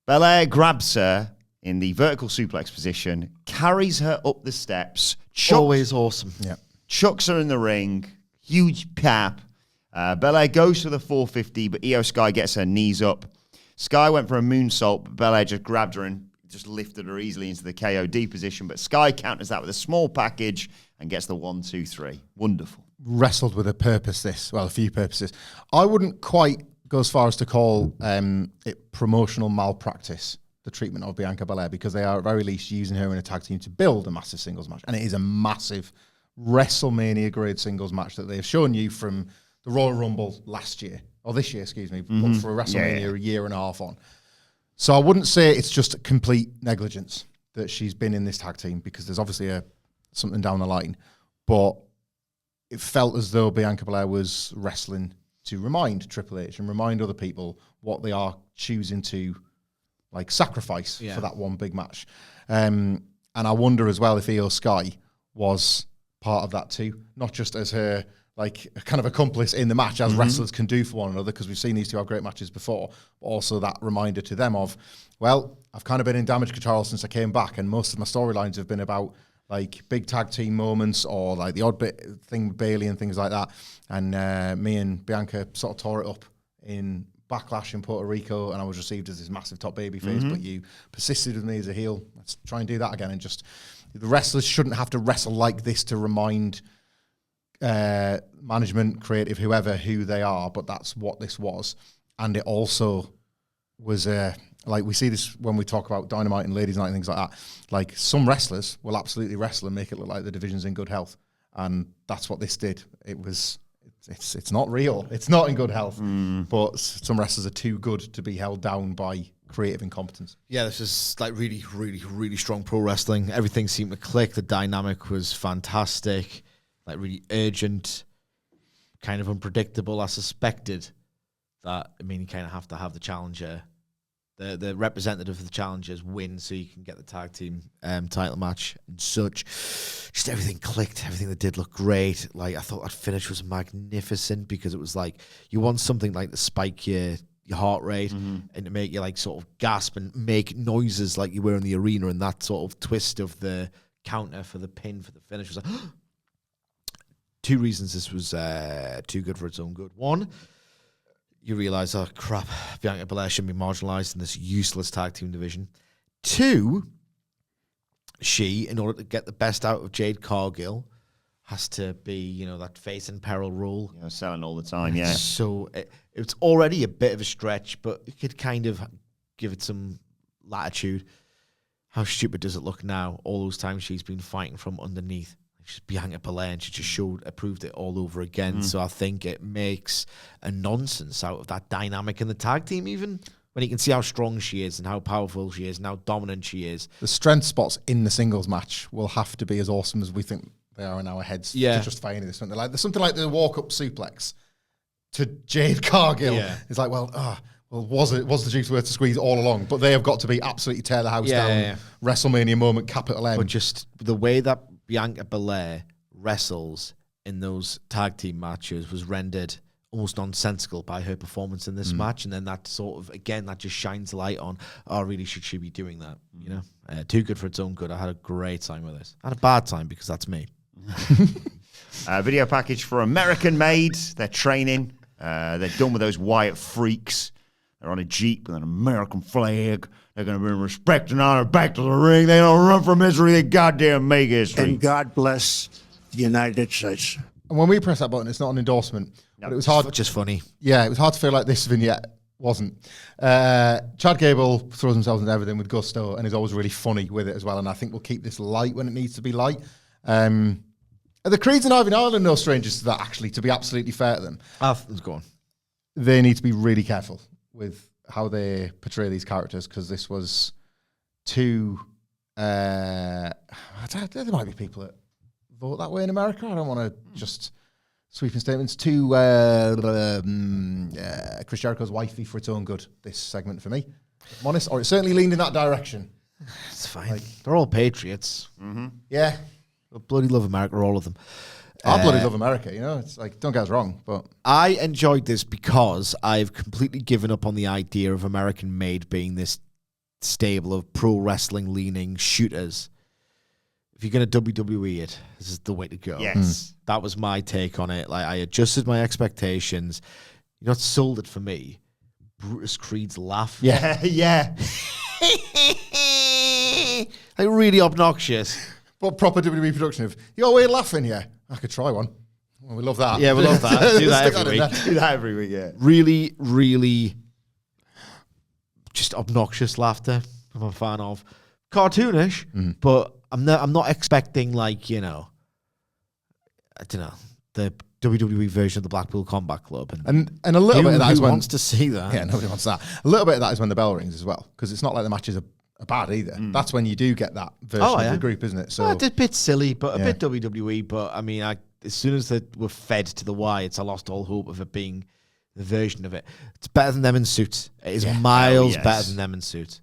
Belair grabs her in the vertical suplex position, carries her up the steps, Always awesome. Yeah. chucks her in the ring, huge pap. Belair goes for the 450, but IYO Sky gets her knees up. Sky went for a moonsault, but Belair just grabbed her and just lifted her easily into the KOD position. But Sky counters that with a small package and gets the 1, 2, 3. Wonderful. Wrestled with a purpose, this. Well, a few purposes. I wouldn't quite go as far as to call it promotional malpractice, the treatment of Bianca Belair, because they are at very least using her in a tag team to build a massive singles match. And it is a massive WrestleMania grade singles match that they've shown you from the Royal Rumble last year, or this year, excuse me, but for a WrestleMania a year and a half on. So I wouldn't say it's just complete negligence that she's been in this tag team, because there's obviously something down the line. but it felt as though Bianca Belair was wrestling to remind Triple H and remind other people what they are choosing to like sacrifice for that one big match. And I wonder as well if IYO Sky was part of that too, not just as her like kind of accomplice in the match, as wrestlers can do for one another, because we've seen these two have great matches before, but also that reminder to them of, well, I've kind of been in damage control since I came back, and most of my storylines have been about like big tag team moments or like the odd bit thing with Bailey and things like that. And me and Bianca sort of tore it up in Backlash in Puerto Rico, and I was received as this massive top baby face, but you persisted with me as a heel. Let's try and do that again. And just the wrestlers shouldn't have to wrestle like this to remind management, creative, whoever, who they are, but that's what this was. And it also was like we see this when we talk about Dynamite and Ladies Night and things like that. Like some wrestlers will absolutely wrestle and make it look like the division's in good health, and that's what this did. It's not real. It's not in good health, but some wrestlers are too good to be held down by creative incompetence. Yeah, this is like really, really, really strong pro wrestling. Everything seemed to click. The dynamic was fantastic, like really urgent, kind of unpredictable. I suspected that, you kind of have to have the challenger, the representative of the challengers win so you can get the tag team title match and such. Just everything clicked. Everything that did look great. Like, I thought that finish was magnificent because it was like, you want something like to spike your heart rate and to make you like sort of gasp and make noises like you were in the arena, and that sort of twist of the counter for the pin for the finish was like, two reasons this was too good for its own good. One, you realize, oh crap, Bianca Belair shouldn't be marginalized in this useless tag team division. Two, she, in order to get the best out of Jade Cargill, has to be, that face in peril rule. Selling all the time, yeah. So it's already a bit of a stretch, but it could kind of give it some latitude. How stupid does it look now? All those times she's been fighting from underneath. She's Bianca Belair, and she just proved it all over again. So I think it makes a nonsense out of that dynamic in the tag team, even when you can see how strong she is and how powerful she is and how dominant she is. The strength spots in the singles match will have to be as awesome as we think they are in our heads to justify any of this. There's something like the walk-up suplex to Jade Cargill. Yeah. It's like, was the juice worth to squeeze all along? But they have got to be absolutely tear the house down. WrestleMania moment, capital M. But just the way that Bianca Belair wrestles in those tag team matches was rendered almost nonsensical by her performance in this match. And then that sort of, again, that just shines a light on, really, should she be doing that? Too good for its own good. I had a great time with this. I had a bad time because that's me. Video package for American Made. They're training. They're done with those Wyatt freaks. They're on a Jeep with an American flag. They're going to bring respect and honor back to the ring. They don't run from history. They goddamn make history. And God bless the United States. And when we press that button, it's not an endorsement. No, but it was hard. Just funny. Yeah, it was hard to feel like this vignette wasn't. Chad Gable throws himself into everything with gusto and is always really funny with it as well. And I think we'll keep this light when it needs to be light. The Creeds and Ivy Nile are no strangers to that, actually, to be absolutely fair to them. Go on. They need to be really careful with how they portray these characters, because this was too... there might be people that vote that way in America. I don't want to just sweeping statements. Too Chris Jericho's wifey for its own good, this segment for me. If I'm honest, or it certainly leaned in that direction. It's fine. They're all patriots. Yeah. I bloody love America, all of them. I bloody love America, it's like, don't get us wrong, but... I enjoyed this because I've completely given up on the idea of American Made being this stable of pro wrestling leaning shooters. If you're going to WWE it, this is the way to go. Yes. That was my take on it. Like, I adjusted my expectations. You know what sold it for me? Brutus Creed's laugh. Yeah. Yeah. Like, really obnoxious. But proper WWE production of, you're weird laughing, yeah? I could try one. Well, we love that. Yeah, we love that. Do that every week. Do that every week, yeah. Really, really just obnoxious laughter I'm a fan of. Cartoonish, but I'm not expecting, like, I don't know, the WWE version of the Blackpool Combat Club. And a little bit of that is who when... wants to see that? Yeah, nobody wants that. A little bit of that is when the bell rings as well, because it's not like the matches are are bad either. That's when you do get that version of the group, isn't it? So it's a bit silly, but a bit WWE. But I mean, as soon as they were fed to the Wyatts, I lost all hope of it being the version of it. It's better than them in suits. It is miles better than them in suits.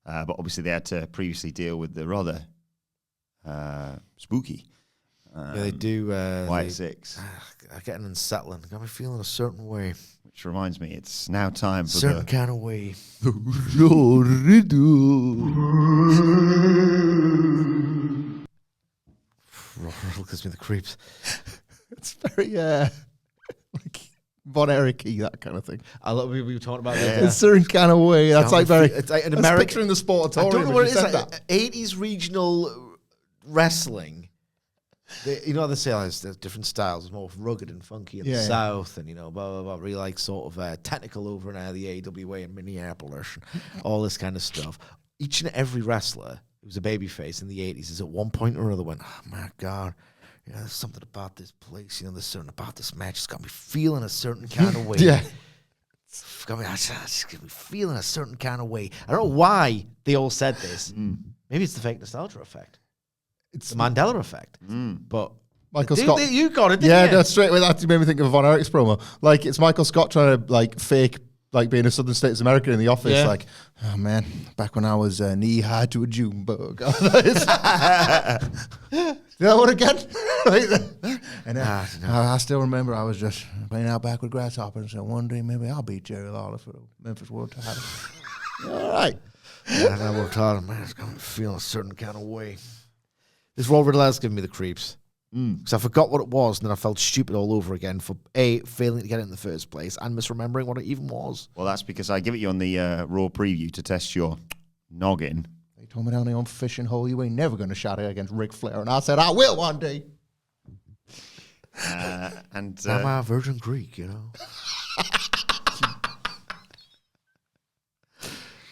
But obviously they had to previously deal with the rather spooky. They do. Wyatt 6. Getting unsettling. Got me feeling a certain way. Which reminds me, it's now time for certain kind of way. Riddle gives me the creeps. it's very like Von Erich-y, that kind of thing. I love we were talking about in a certain kind of way. That's like very. It's like an American picture in the Sportatorium. I don't know what it is. Like 80s regional wrestling. You know, they say there's different styles. It's more rugged and funky in the South, and blah blah blah. Really like sort of technical over in the AWA in Minneapolis, and all this kind of stuff. Each and every wrestler who was a babyface in the 80s is at one point or other went, oh my God, there's something about this place. There's something about this match. It's got me feeling a certain kind of way. It's got me feeling a certain kind of way. I don't know why they all said this. Maybe it's the fake nostalgia effect. It's the Mandela effect. But Michael Scott, you got it, didn't you? No, straight away that made me think of Von Erich's promo. Like, it's Michael Scott trying to like fake like being a Southern States American in the office. Like, oh man, back when I was knee high to a June bug. You know what again? And I still remember I was just playing out back with Grasshopper and said, one day maybe I'll beat Jerry Lawler for the Memphis World Title. All right. And I worked hard, man. It's going to feel a certain kind of way. This Raw Riddle has given me the creeps. Because I forgot what it was, and then I felt stupid all over again for A, failing to get it in the first place, and misremembering what it even was. Well, that's because I give it you on the Raw preview to test your noggin. They told me down there on fishing hole, you ain't never going to shout it against Ric Flair, and I said, I will one day. And I'm a Virgin Greek,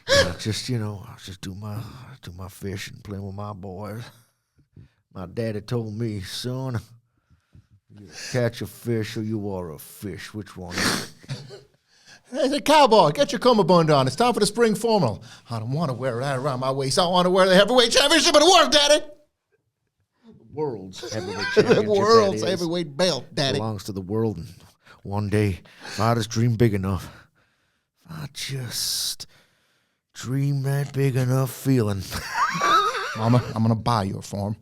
I just do my fishing, playing with my boys. My daddy told me, son, you catch a fish or you are a fish. Which one is it? Hey, the cowboy, get your cummerbund on. It's time for the spring formal. I don't want to wear that around my waist. I want to wear the heavyweight championship of the world, Daddy. World's heavyweight championship. The world's heavyweight belt, Daddy. Belongs to the world. And one day, if I just dream big enough, if I just dream that big enough feeling. Mama, I'm going to buy your farm.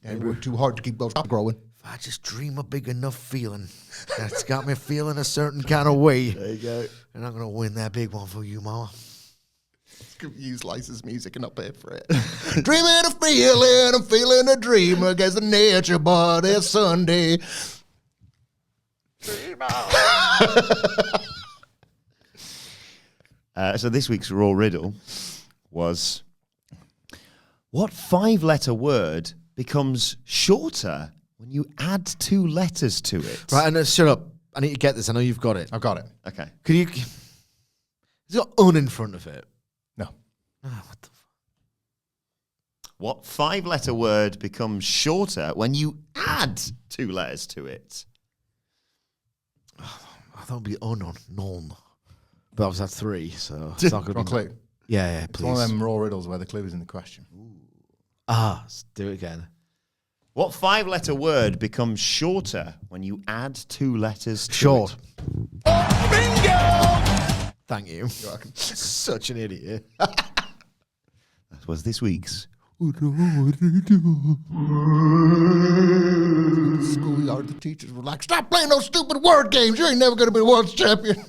They work too hard to keep those growing. If I just dream a big enough feeling, that's got me feeling a certain kind of way. There you go. And I'm going to win that big one for you, Mama. Use licensed music and not pay for it. Dreaming a feeling, I'm feeling a dream against the nature, but it's Sunday. So this week's Raw Riddle was, what 5-letter word becomes shorter when you add 2 letters to it? Right, and shut up. I need to get this. I know you've got it. I've got it. Okay. Could you... It's got un in front of it. No. Oh, what the What 5-letter word becomes shorter when you add 2 letters to it? I thought it would be none. But I was at 3, so it's not going to be... clue. Yeah, It's please. one of them Raw riddles where the clue is in the question. Let's do it again. What 5-letter word becomes shorter when you add 2 letters to Short. it? Bingo! Thank you. You're welcome. Such an idiot. That was this week's. Schoolyard, the teachers were like, stop playing those stupid word games. You ain't never going to be the world's champion.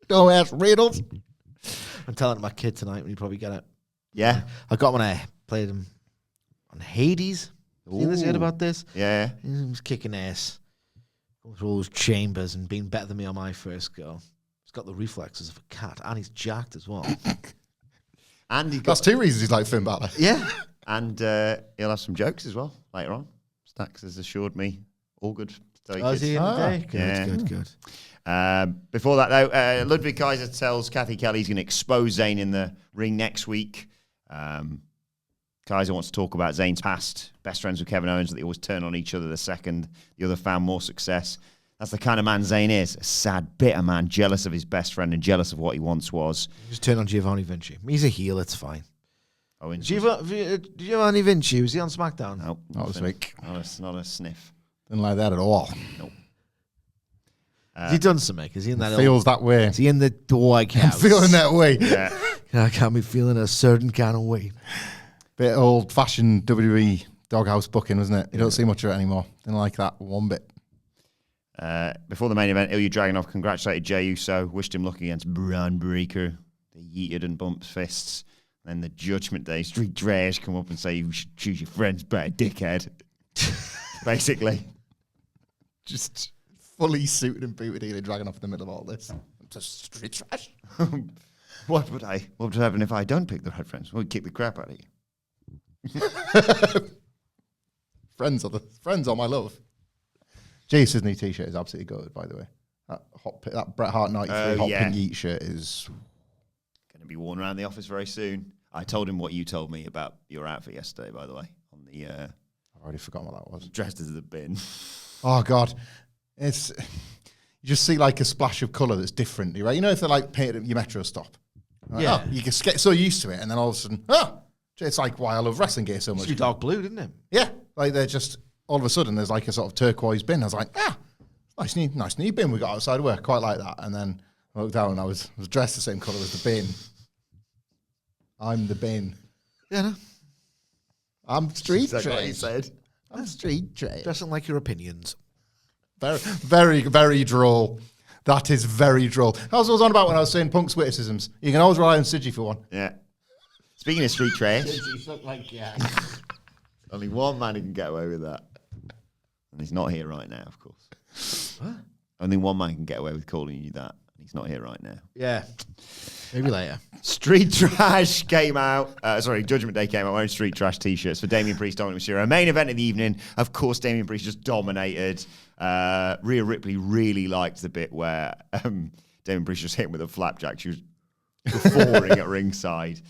Don't ask riddles. I'm telling my kid tonight when you probably get it. Yeah. I got when I played him on Hades. You heard about this? Yeah. He was kicking ass. Going through all those chambers and being better than me on my first go. He's got the reflexes of a cat, and he's jacked as well. And he That's 2 reasons he's like Finn Balor. Yeah. And he'll have some jokes as well later on. Stax has assured me. All good. Is he in the day? Good, Yeah. good. Before that, though, Ludwig Kaiser tells Kathy Kelly he's going to expose Zayn in the ring next week. Kaiser wants to talk about Zayn's past, best friends with Kevin Owens, that they always turn on each other the second the other found more success. That's the kind of man Zayn is. A sad, bitter man, jealous of his best friend and jealous of what he once was. Just turn on Giovanni Vinci. He's a heel, it's fine. Oh, Giovanni Vinci, was he on SmackDown? No, Not this week. Not a sniff. Didn't like that at all. Nope. Has he done something? Is he in that? Feels that way. Is he in the White I'm House? feeling that way. Yeah. I can't be feeling a certain kind of way. Bit old-fashioned WWE doghouse booking, wasn't it? You don't see much of it anymore. Didn't like that one bit. Before the main event, Ilya Dragunov congratulated Jey Uso, wished him luck against Bron Breakker. They yeeted and bumped fists. Then the Judgment Day street trash come up and say you should choose your friends better, dickhead. Basically. Just fully suited and booted Ilya Dragunov in the middle of all this. Just street trash. What would happen if I don't pick the right friends? We'd kick the crap out of you. Friends are my love. Jason's new t-shirt is absolutely good, by the way. That Bret Hart 93 hot pink Yeet shirt is going to be worn around the office very soon. I told him what you told me about your outfit yesterday, by the way. On the I've already forgotten what that was. Dressed as the bin. Oh God, it's you just see like a splash of colour that's different, right? You know if they're like painted at your metro stop. Like, Yeah. you just get so used to it, and then all of a sudden, it's like why I love wrestling gear so much. It's dark blue, didn't it? Yeah, like they're just all of a sudden there's like a sort of turquoise bin. I was like, nice new bin we got outside work, quite like that. And then I looked down and I was dressed the same colour as the bin. I'm the bin. Yeah, no. I'm street That's what he trash. said. I'm street trash. Doesn't like your opinions. Very, very, very droll. That is very droll. That's what I was on about when I was saying Punk's witticisms. You can always rely on Sidgy for one. Yeah. Speaking of street trash, Like, yeah. only one man who can get away with that. And he's not here right now, of course. What? Only one man can get away with calling you that. And he's not here right now. Yeah. Maybe later. Street Trash came out. Judgment Day came out wearing Street Trash t-shirts for Damian Priest, Dominic Mysterio. Main event of the evening. Of course, Damian Priest just dominated. Rhea Ripley really liked the bit where Damian Priest just hit him with a flapjack. She was guffawing at ringside.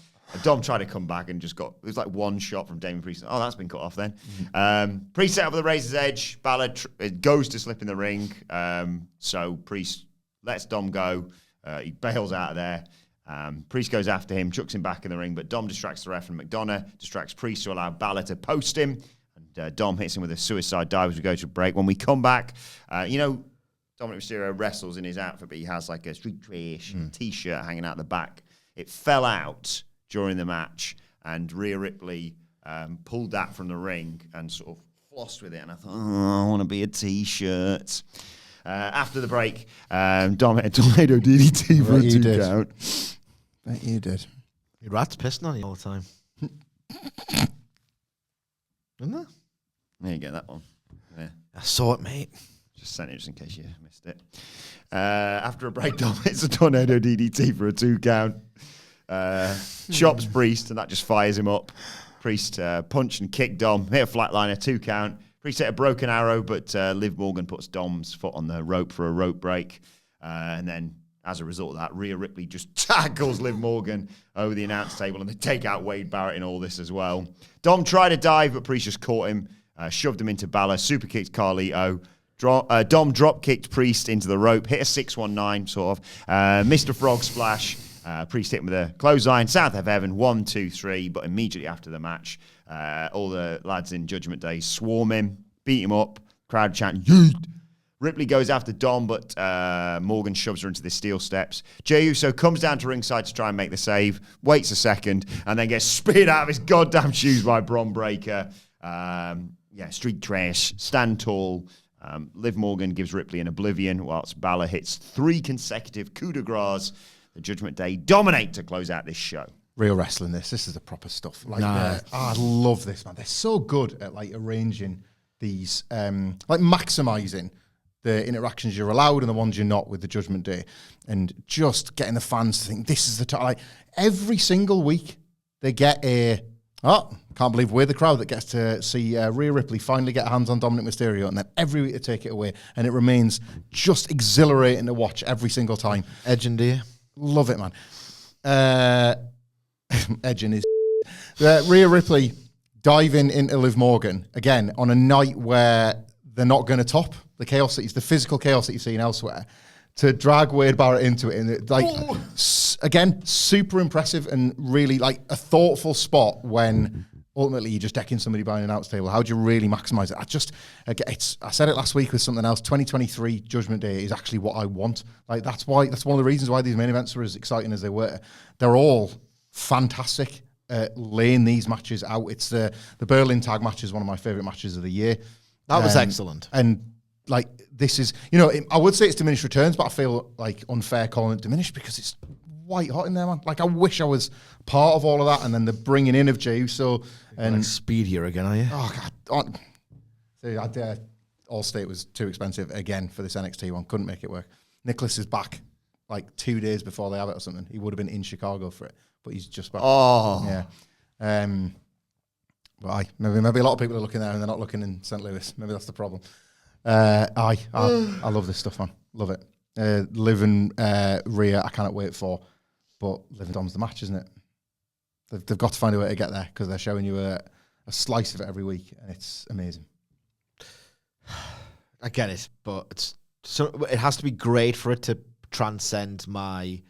Dom tried to come back and just it was like one shot from Damian Priest. Oh, that's been cut off then. Priest set up with the Razor's Edge. Balor goes to slip in the ring. So Priest lets Dom go. He bails out of there. Priest goes after him, chucks him back in the ring, but Dom distracts the ref and McDonough distracts Priest to allow Balor to post him. And Dom hits him with a suicide dive as we go to a break. When we come back, Dominic Mysterio wrestles in his outfit, but he has like a Street Trash t-shirt hanging out the back. It fell out during the match, and Rhea Ripley pulled that from the ring and sort of flossed with it. And I thought, I want to be a t-shirt. After the break, Tornado DDT for a 2 count. Bet you did. Your rat's pissing on you all the time. Isn't it? There you go, that one. Yeah. I saw it, mate. Just sent it just in case you missed it. After a break, Dom hits a Tornado DDT for a 2 count. Chops Priest, and that just fires him up. Priest punched and kicked Dom, hit a flatliner, 2 count. Priest hit a broken arrow, but Liv Morgan puts Dom's foot on the rope for a rope break. And then, as a result of that, Rhea Ripley just tackles Liv Morgan over the announce table, and they take out Wade Barrett in all this as well. Dom tried to dive, but Priest just caught him, shoved him into Balor, super kicked Carlito. Dom drop kicked Priest into the rope, hit a 619 sort of, Mr. Frog Splash. Priest hit him with a clothesline, South of Heaven, 1, 2, 3. But immediately after the match, all the lads in Judgment Day swarm him, beat him up, crowd chant, yeet. Ripley goes after Dom, but Morgan shoves her into the steel steps. Jey Uso comes down to ringside to try and make the save, waits a second, and then gets speared out of his goddamn shoes by Bron Breakker. Street trash, stand tall. Liv Morgan gives Ripley an oblivion, whilst Balor hits 3 consecutive coup de grace. The Judgment Day dominate to close out this show. Real wrestling, this is the proper stuff. Like, Nah. I love this, man. They're so good at like arranging these, like maximizing the interactions you're allowed and the ones you're not with the Judgment Day, and just getting the fans to think this is the time. Like every single week, they get can't believe we're the crowd that gets to see Rhea Ripley finally get hands on Dominic Mysterio, and then every week they take it away, and it remains just exhilarating to watch every single time. Edging, do you? Love it, man. Edging is Rhea Ripley diving into Liv Morgan again on a night where they're not going to top the chaos the physical chaos that you've seen elsewhere, to drag Wade Barrett into it. And again, super impressive and really like a thoughtful spot when ultimately you're just decking somebody behind an outs table. How do you really maximize it? I said it last week with something else. 2023 Judgment Day is actually what I want. Like that's one of the reasons why these main events were as exciting as they were. They're all fantastic. Laying these matches out. It's the Berlin tag match is one of my favorite matches of the year. That was excellent. And like this is, I would say it's diminished returns, but I feel like unfair calling it diminished because it's white hot in there, man. Like I wish I was part of all of that, and then the bringing in of Jey Uso and speed here again, are you? Oh god, Allstate was too expensive again for this NXT one. Couldn't make it work. Nicholas is back like 2 days before they have it or something. He would have been in Chicago for it, but he's just back. Oh yeah. But maybe a lot of people are looking there and they're not looking in St. Louis. Maybe that's the problem. I love this stuff, man. Love it. Liv and Rhea, I cannot wait for. But Liv and Dom's the match, isn't it? They've got to find a way to get there because they're showing you a slice of it every week, and it's amazing. I get it, but it has to be great for it to transcend my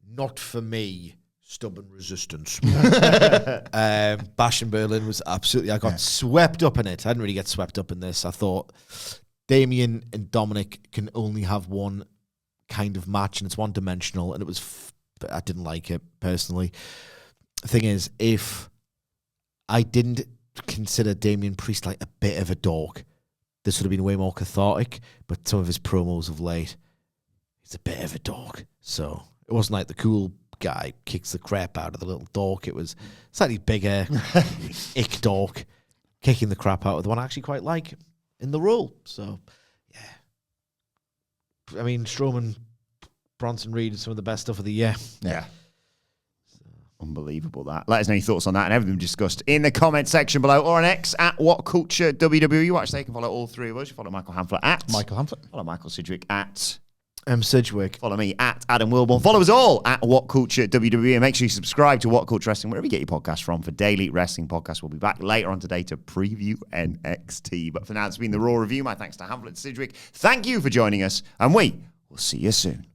not for me stubborn resistance. Bash in Berlin was absolutely, I got swept up in it. I didn't really get swept up in this. I thought Damien and Dominic can only have one kind of match and it's one dimensional, and it was I didn't like it personally. The thing is, if I didn't consider Damian Priest like a bit of a dork, this would have been way more cathartic, but some of his promos of late, he's a bit of a dork. So it wasn't like the cool guy kicks the crap out of the little dork. It was slightly bigger, ick dork, kicking the crap out of the one I actually quite like in the role. So, yeah. I mean, Strowman, Bronson Reed is some of the best stuff of the year. Yeah. Unbelievable that. Let us know your thoughts on that and everything discussed in the comment section below or on X at WhatCultureWWE. Watch, they can follow all three of us. You follow Michael Hamflett at Michael Hamflett. Follow Michael Sidgwick at Sidgwick. Follow me at Adam Wilborn. Follow us all at WhatCultureWWE and make sure you subscribe to WhatCulture Wrestling wherever you get your podcasts from for daily wrestling podcasts. We'll be back later on today to preview NXT. But for now, it's been the Raw Review. My thanks to Hamflett and Sidgwick. Thank you for joining us, and we will see you soon.